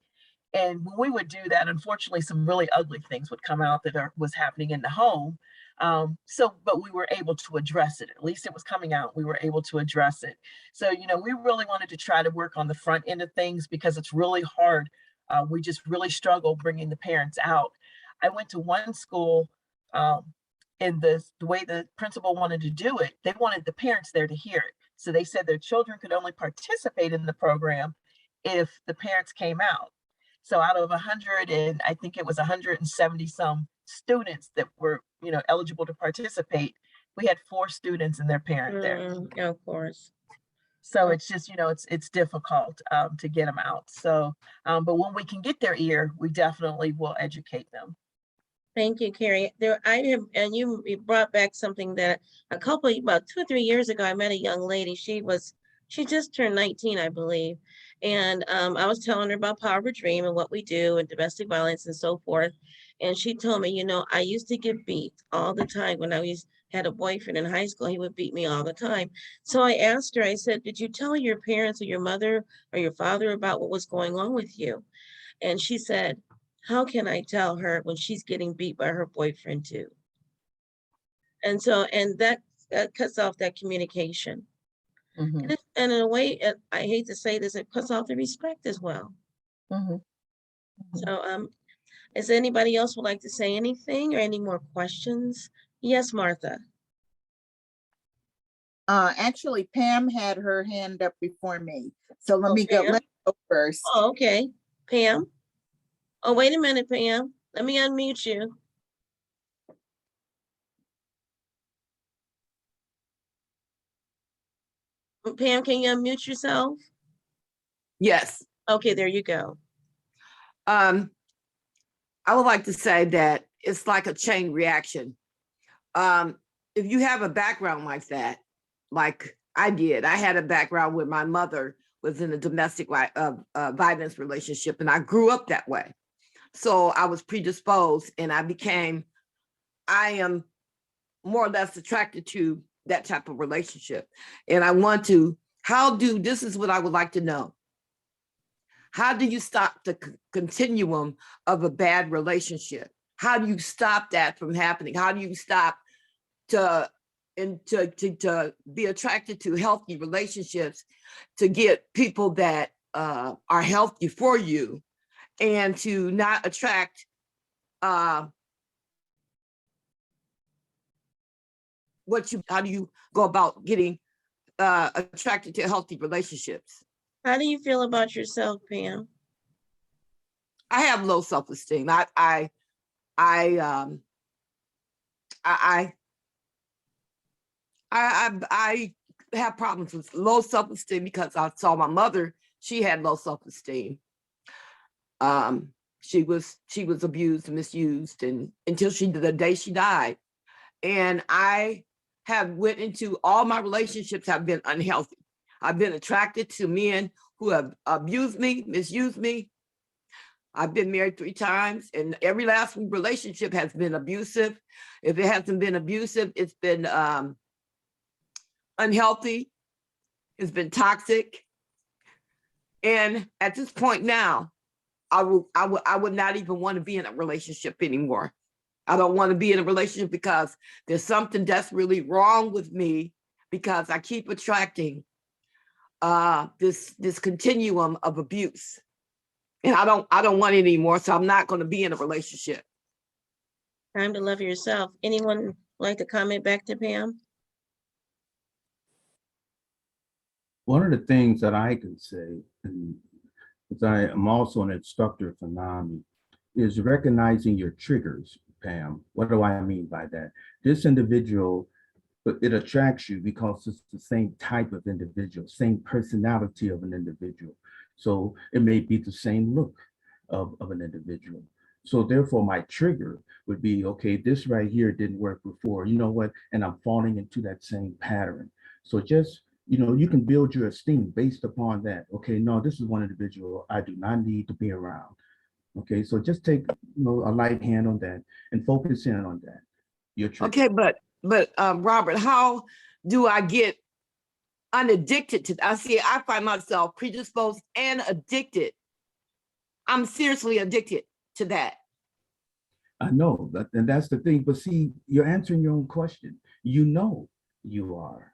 And when we would do that, unfortunately, some really ugly things would come out that was happening in the home. But we were able to address it. At least it was coming out. We were able to address it. So, we really wanted to try to work on the front end of things because it's really hard. We just really struggle bringing the parents out. I went to one school, and the way the principal wanted to do it, they wanted the parents there to hear it. So they said their children could only participate in the program if the parents came out. So out of 100, and I think it was 170 some students that were, eligible to participate, we had 4 students and their parent there. Of course. So it's just, it's difficult to get them out. So, but when we can get their ear, we definitely will educate them. Thank you, Carrie. And you brought back something that about 2 or 3 years ago, I met a young lady. She just turned 19, I believe. And I was telling her about Power of a Dream and what we do and domestic violence and so forth. And she told me, I used to get beat all the time when I had a boyfriend in high school. He would beat me all the time. So I asked her, I said, did you tell your parents or your mother or your father about what was going on with you? And she said, how can I tell her when she's getting beat by her boyfriend too? And that cuts off that communication. Mhm. And in a way, I hate to say this, it cuts off the respect as well. Mhm. So is anybody else would like to say anything or any more questions? Yes, Martha. Actually, Pam had her hand up before me. So let Oh, me go, Pam? let me go first. Oh, okay. Pam? Oh, wait a minute, Pam. Let me unmute you. Pam, can you unmute yourself? Yes. Okay, there you go. I would like to say that it's like a chain reaction. If you have a background like that, like I did, I had a background where my mother was in a domestic violence relationship, and I grew up that way. So I was predisposed, and I am more or less attracted to that type of relationship. And this is what I would like to know. How do you stop the continuum of a bad relationship? How do you stop that from happening? How do you stop to be attracted to healthy relationships, to get people that are healthy for you, and to not attract how do you go about getting attracted to healthy relationships? How do you feel about yourself, Pam? I have low self-esteem. I have problems with low self-esteem because I saw my mother. She had low self-esteem. She was abused and misused, and until the day she died. And I have went into all my relationships have been unhealthy. I've been attracted to men who have abused me, misused me. I've been married 3 times, and every last relationship has been abusive. If it hasn't been abusive, it's been unhealthy. It's been toxic. And at this point now, I would not even want to be in a relationship anymore. I don't want to be in a relationship because there's something desperately wrong with me, because I keep attracting this continuum of abuse. And I don't want it anymore, so I'm not going to be in a relationship. Time to love yourself. Anyone like to comment back to Pam? One of the things that I can say, because I am also an instructor for NAMI, is recognizing your triggers. Pam. What do I mean by that? This individual, but it attracts you because it's the same type of individual, same personality of an individual. So it may be the same look of an individual. So therefore my trigger would be, okay, this right here didn't work before, you know what? And I'm falling into that same pattern. So just, you know, you can build your esteem based upon that. Okay, no, this is one individual I do not need to be around. Okay, so just take, you know, a light hand on that and focus in on that. Your trigger. Okay, but Robert, how do I get unaddicted to that? I find myself predisposed and addicted. I'm seriously addicted to that. I know that, and that's the thing. But see, you're answering your own question. You know you are.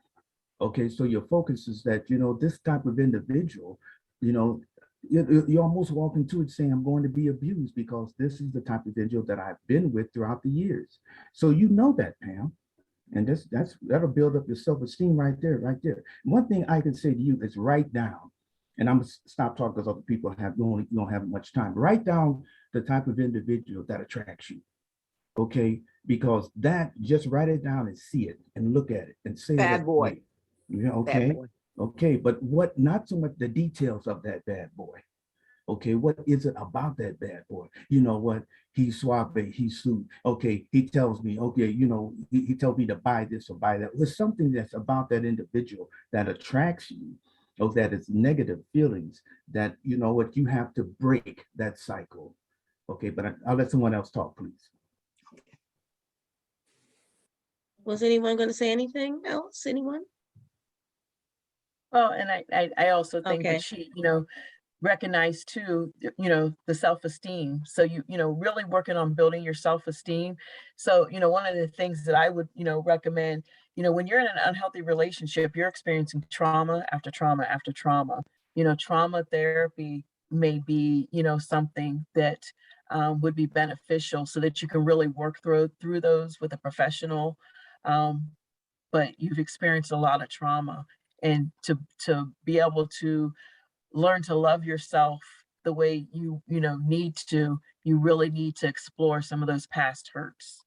Okay, so your focus is that, you know, this type of individual, you know, you almost walk into it saying, I'm going to be abused because this is the type of individual that I've been with throughout the years. So you know that, Pam. And that'll build up your self-esteem right there, right there. One thing I can say to you is write down, and I'm gonna stop talking because other people you don't have much time. Write down the type of individual that attracts you. Okay, because that, just write it down and see it and look at it and say Bad boy. Yeah, Bad okay. boy. Okay, but what, not so much the details of that bad boy. Okay, what is it about that bad boy? You know what? He's suave, he's sweet. Okay, he tells me, okay, you know, he tells me to buy this or buy that. There's something that's about that individual that attracts you, or that is negative feelings that, you know what, you have to break that cycle. Okay, but I'll let someone else talk, please. Was anyone going to say anything else? Anyone? Well, and I also think Okay. that she, you know, recognize too, you know, the self-esteem. So you know, really working on building your self-esteem. So, you know, one of the things that I would, you know, recommend, you know, when you're in an unhealthy relationship, you're experiencing trauma after trauma after trauma. You know, trauma therapy may be, you know, something that would be beneficial so that you can really work through those with a professional. Um, but you've experienced a lot of trauma, and to be able to learn to love yourself the way you know need to, you really need to explore some of those past hurts.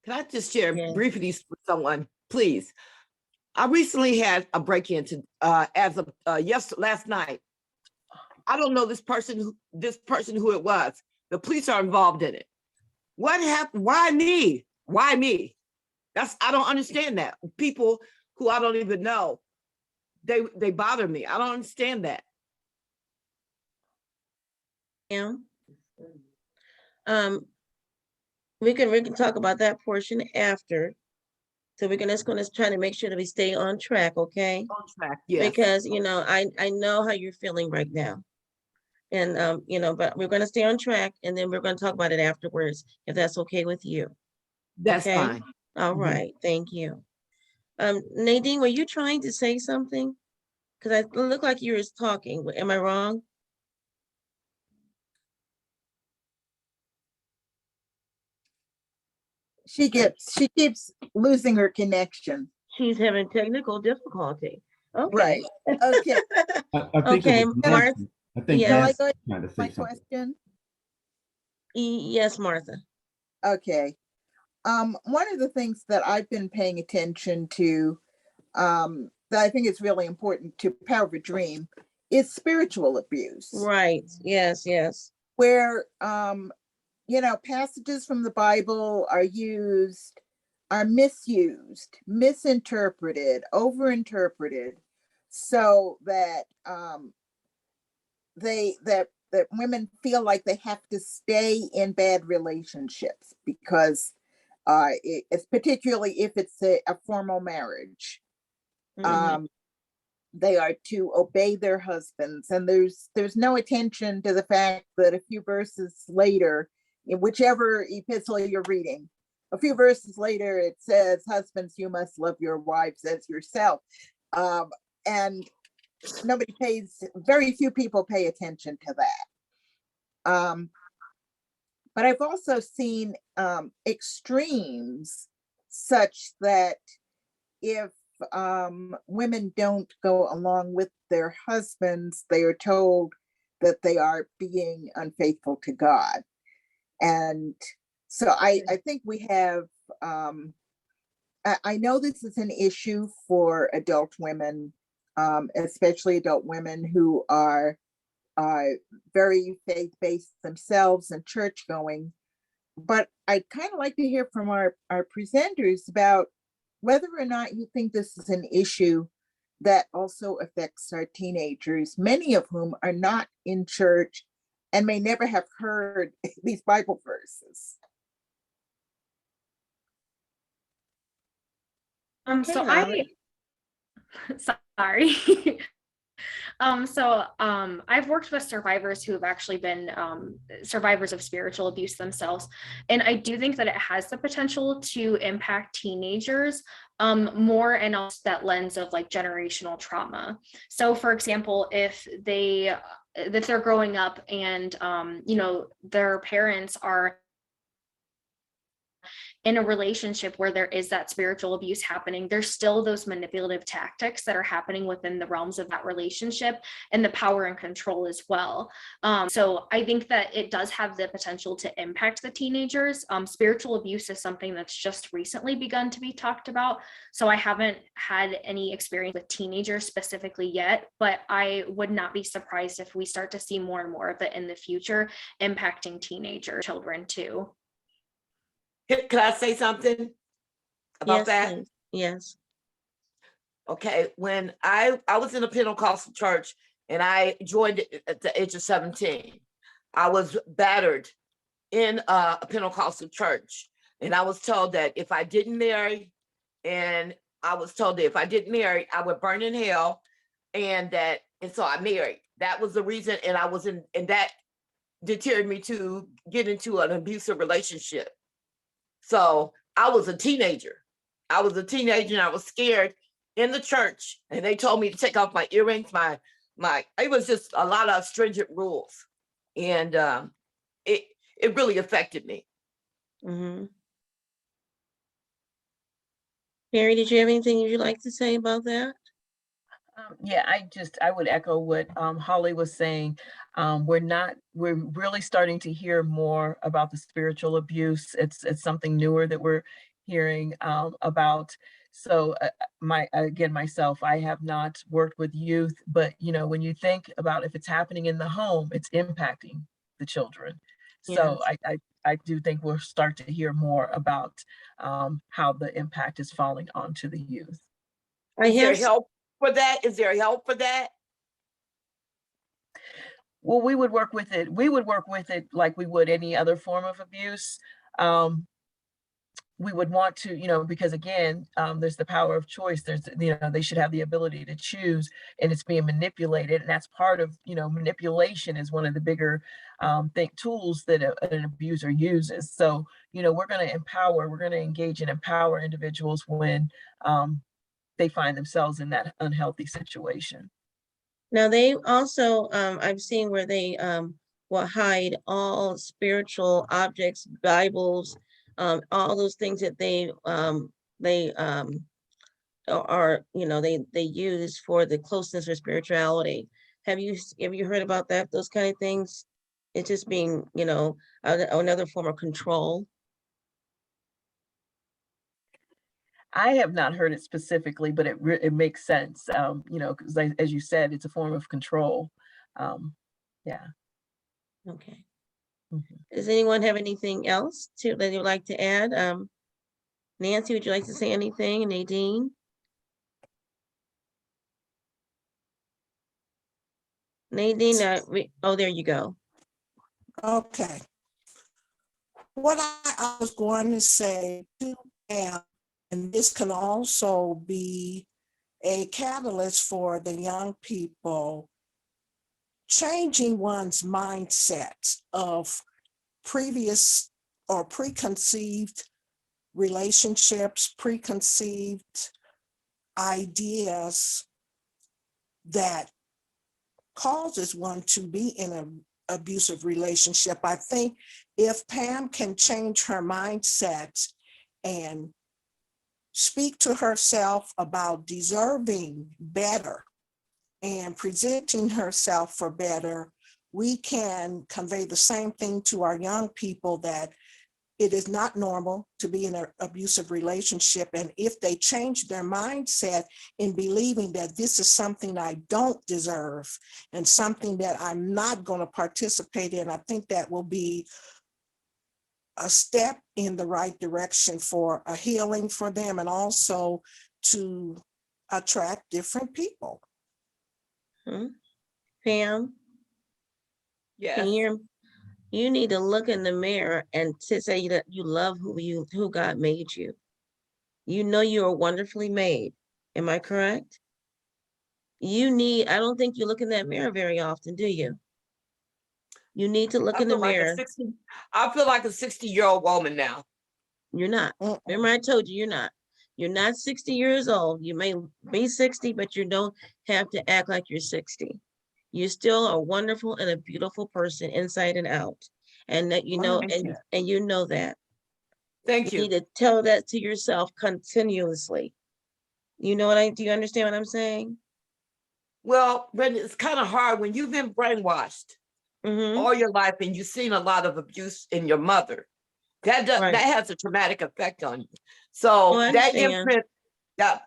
Can I just share Yeah. briefly with someone, please? I recently had a break-in as of last night. I don't know this person who it was. The police are involved in it. What happened? Why me? Why me? I don't understand that. People who I don't even know, they bother me. I don't understand that. Yeah. We can talk about that portion after. So we're just going to try to make sure that we stay on track, okay? On track, yes. Because, you know, I know how you're feeling right now. And, you know, but we're going to stay on track, and then we're going to talk about it afterwards, if that's okay with you. That's Okay? fine. All Mhm. right. Thank you. Nadine, were you trying to say something? Because it looked like you were talking. Am I wrong? She keeps losing her connection. She's having technical difficulty. Okay. Right. Okay. I think Okay, it was Martha. Nancy. I think Yes. Shall I Nancy go was ahead trying to with say my something. question? Yes, Martha. Okay. One of the things that I've been paying attention to, that I think is really important to Power of a Dream, is spiritual abuse. Right. Yes, yes. Where you know, passages from the Bible are misused, misinterpreted, overinterpreted, so that that women feel like they have to stay in bad relationships because it's particularly if it's a formal marriage. Mhm. They are to obey their husbands, and there's no attention to the fact that a few verses later, in whichever epistle you're reading, a few verses later it says, husbands, you must love your wives as yourself. And very few people pay attention to that. But I've also seen extremes such that if women don't go along with their husbands, they are told that they are being unfaithful to God. And So I think we have, I know this is an issue for adult women, especially adult women who are very faith-based themselves and church-going. But I'd kind of like to hear from our presenters about whether or not you think this is an issue that also affects our teenagers, many of whom are not in church and may never have heard these Bible verses. So Okay, Holly. sorry. I've worked with survivors who have actually been survivors of spiritual abuse themselves. And I do think that it has the potential to impact teenagers more, and also that lens of like generational trauma. So for example, if they're growing up and their parents are in a relationship where there is that spiritual abuse happening, there's still those manipulative tactics that are happening within the realms of that relationship, and the power and control as well. So I think that it does have the potential to impact the teenagers. Spiritual abuse is something that's just recently begun to be talked about. So I haven't had any experience with teenagers specifically yet, but I would not be surprised if we start to see more and more of it in the future, impacting teenager children too. Can I say something about Yes, that? please. Yes. Okay, when I was in a Pentecostal church and I joined it at the age of 17, I was battered in a Pentecostal church, and I was told that if I didn't marry, I would burn in hell, and so I married. That was the reason, and that deterred me to get into an abusive relationship. So I was a teenager. And I was scared in the church, and they told me to take off my earrings, it was just a lot of stringent rules. And it really affected me. Mm-hmm. Mary, did you have anything you'd like to say about that? Yeah, I would echo what Holly was saying. We're really starting to hear more about the spiritual abuse. It's something newer that we're hearing about. So myself, I have not worked with youth, but when you think about if it's happening in the home, it's impacting the children. So I do think we'll start to hear more about how the impact is falling onto the youth. Is there help for that? Well, we would work with it. We would work with it like we would any other form of abuse. We would want to, because again, there's the power of choice. They should have the ability to choose, and it's being manipulated. And that's part of, manipulation is one of the bigger tools that an abuser uses. So, we're going to engage and empower individuals when they find themselves in that unhealthy situation. Now they also, I've seen where they will hide all spiritual objects, Bibles, all those things that they are, they use for the closeness or spirituality. Have you heard about that? Those kind of things? It's just being, another form of control. I have not heard it specifically, but it makes sense, because as you said, it's a form of control. Yeah. Okay. Mhm. Does anyone have anything else that you'd like to add? Nancy, would you like to say anything? Nadine? Nadine, there you go. Okay. What I was going to say too, and this can also be a catalyst for the young people, changing one's mindset of previous or preconceived relationships, preconceived ideas that causes one to be in an abusive relationship. I think if Pam can change her mindset and speak to herself about deserving better and presenting herself for better, we can convey the same thing to our young people, that it is not normal to be in an abusive relationship. And if they change their mindset in believing that this is something I don't deserve and something that I'm not going to participate in, I think that will be a step in the right direction for a healing for them, and also to attract different people. Pam, can you hear me? You need to look in the mirror and to say that you love who God made you. You know you are wonderfully made. Am I correct? I don't think you look in that mirror very often, do you? You need to look in the mirror. I feel like a 60-year-old woman now. You're not. Remember, I told you you're not. You're not 60 years old. You may be 60, but you don't have to act like you're 60. You're still a wonderful and a beautiful person inside and out. And that you know, and you know that. Thank You you. need to tell that to yourself continuously. You know do you understand what I'm saying? Well, Brenda, it's kind of hard when you've been brainwashed all your life and you've seen a lot of abuse in your mother. That has a traumatic effect on you. So that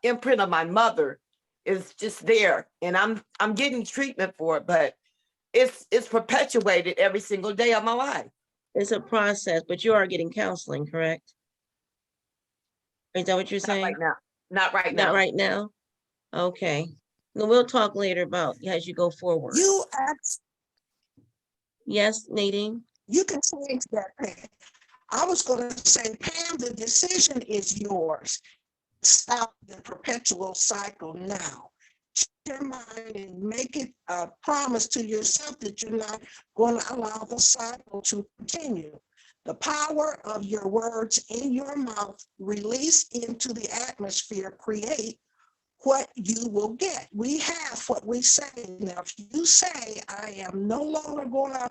imprint of my mother is just there, and I'm getting treatment for it, but it's perpetuated every single day of my life. It's a process, but you are getting counseling, correct? Is that what you're saying? Not right now. Not right now. Not right now? Okay. No, we'll talk later about as you go forward. You asked. Yes, Nadine? You can change that, Pam. I was going to say, Pam, the decision is yours. Stop the perpetual cycle now. Change your mind and make it a promise to yourself that you're not going to allow the cycle to continue. The power of your words in your mouth released into the atmosphere create what you will get. We have what we say. Now, if you say, I am no longer going to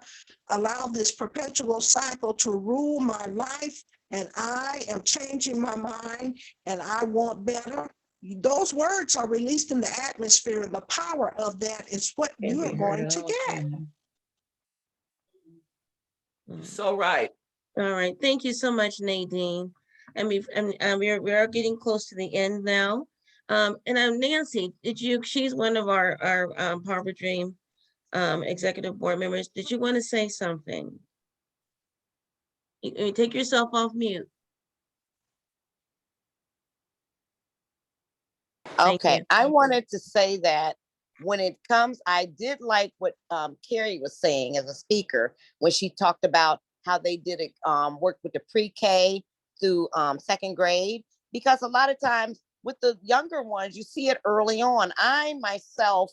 allow this perpetual cycle to rule my life, and I am changing my mind, and I want better, those words are released in the atmosphere, and the power of that is what you are going to get. So right. All right. Thank you so much, Nadine. And we are getting close to the end now. And Nancy, she's one of our Harbor Dream executive board members. Did you want to say something? You take yourself off mute. Okay, I wanted to say that when it comes, I did like what Carrie was saying as a speaker when she talked about how they did it, work with the pre-K through second grade, because a lot of times with the younger ones, you see it early on. I myself,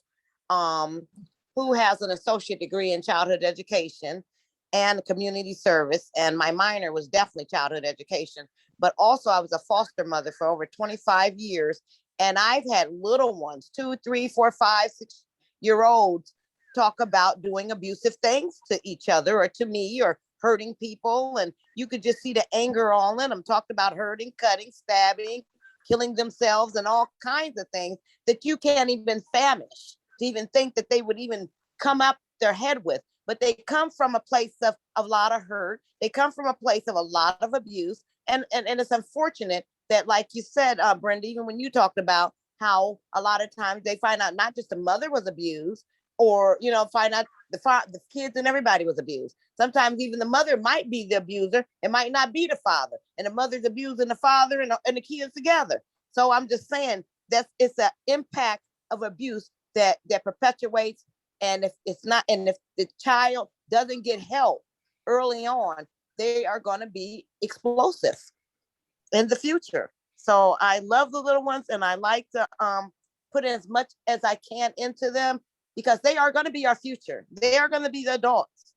who has an associate degree in childhood education and community service, and my minor was definitely childhood education, but also I was a foster mother for over 25 years. And I've had little ones, 2, 3, 4, 5, 6-year-olds talk about doing abusive things to each other or to me or hurting people. And you could just see the anger all in them. Talked about hurting, cutting, stabbing, killing themselves, and all kinds of things that you can't even famish to even think that they would even come up their head with. But they come from a place of a lot of hurt. They come from a place of a lot of abuse. And it's unfortunate that, like you said, Brenda, even when you talked about how a lot of times they find out not just the mother was abused, or, find out the kids and everybody was abused. Sometimes even the mother might be the abuser. It might not be the father, and the mother's abusing the father and the kids together. So I'm just saying that it's an impact of abuse that perpetuates. And if the child doesn't get help early on, they are going to be explosive in the future. So I love the little ones, and I like to put as much as I can into them, because they are going to be our future. They are going to be the adults,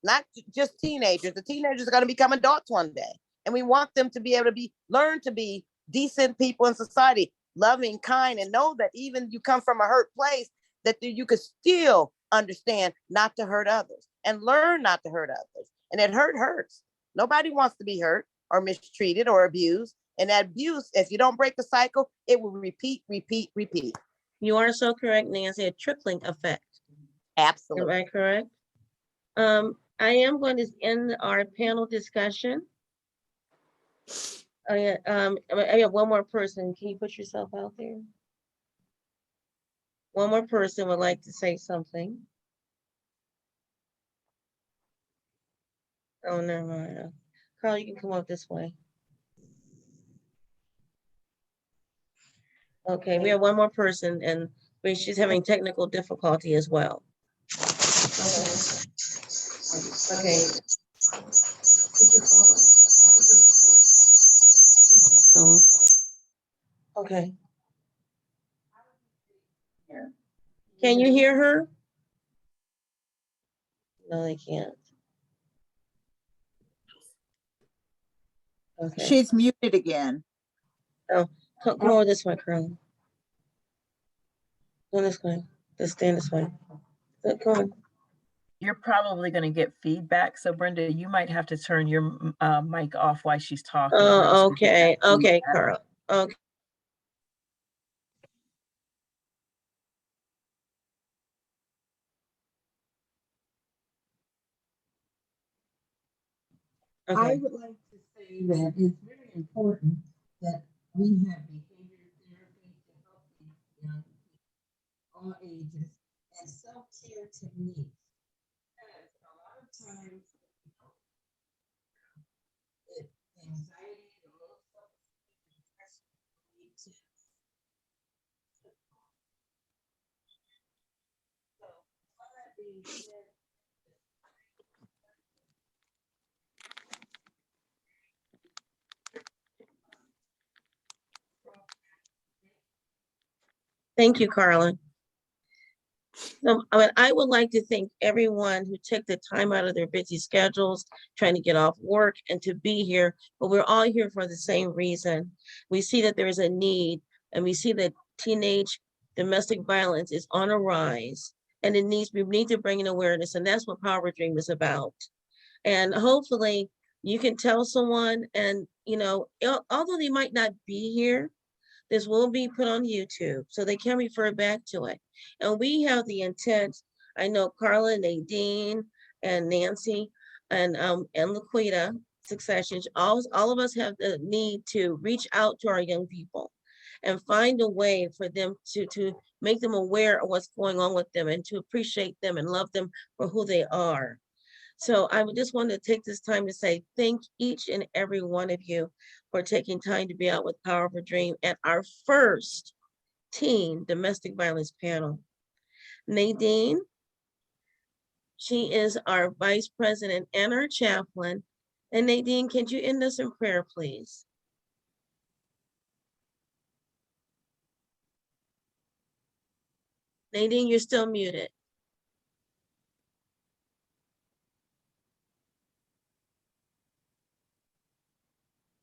not just teenagers. The teenagers are going to become adults one day, and we want them to be able to learn to be decent people in society, loving, kind, and know that even you come from a hurt place, that you could still understand not to hurt others and learn not to hurt others. And it hurts. Nobody wants to be hurt or mistreated or abused. And that abuse, if you don't break the cycle, it will repeat. You are so correct, Nancy. A trickling effect. Absolutely. Am I correct? I am going to end our panel discussion. Oh, yeah, I have one more person. Can you put yourself out there? One more person would like to say something. Oh, never mind. Carl, you can come up this way. Okay, we have one more person and she's having technical difficulty as well. Okay. Oh, okay. Can you hear her? No, they can't. Okay. She's muted again. Oh, come over this way, Carl. Go this way. Just stand this way. Come on. You're probably going to get feedback. So Brenda, you might have to turn your mic off while she's talking. Oh, okay. Okay, Carl. Okay. I Okay. would like to say that it's very important that we have behavior therapy to help these young people, all ages, and self-care techniques. Because a lot of times, anxiety, the low self-esteem, depression lead to. So, all that being said, Thank you, Carla. I would like to thank everyone who took the time out of their busy schedules, trying to get off work and to be here, but we're all here for the same reason. We see that there is a need, and we see that teenage domestic violence is on a rise, and we need to bring in awareness, and that's what Power Dream is about. And hopefully you can tell someone, and although they might not be here, this will be put on YouTube, so they can refer back to it. And we have the intent, I know Carla, Nadine, and Nancy, and Laquita, Succession, all of us have the need to reach out to our young people and find a way for them to make them aware of what's going on with them and to appreciate them and love them for who they are. So I would just want to take this time to say thank each and every one of you for taking time to be out with Power of a Dream at our first teen domestic violence panel. Nadine, she is our vice president and our chaplain. And Nadine, can you end us in prayer, please? Nadine, you're still muted.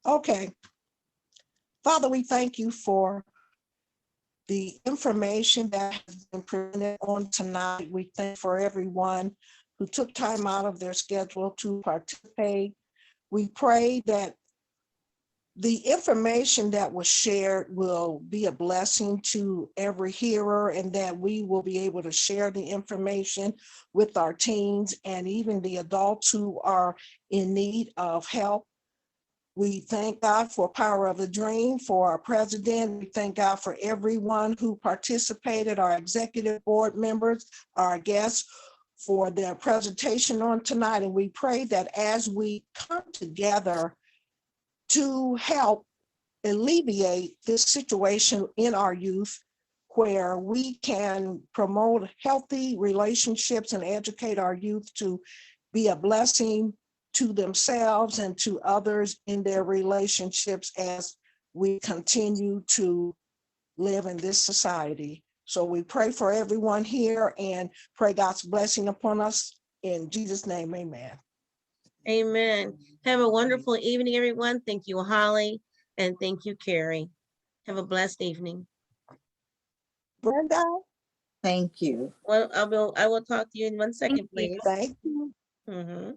Okay. Father, we thank you for the information that has been presented on tonight. We thank for everyone who took time out of their schedule to participate. We pray that the information that was shared will be a blessing to every hearer, and that we will be able to share the information with our teens and even the adults who are in need of help. We thank God for Power of the Dream, for our president. We thank God for everyone who participated, our executive board members, our guests, for their presentation on tonight. And we pray that as we come together to help alleviate this situation in our youth, where we can promote healthy relationships and educate our youth to be a blessing to themselves and to others in their relationships as we continue to live in this society. So we pray for everyone here and pray God's blessing upon us. In Jesus' name, amen. Amen. Have a wonderful evening, everyone. Thank you, Holly, and thank you, Carrie. Have a blessed evening. Brenda? Thank you. Well, I will talk to you in 1 second, please. Thank you. Mm-hmm.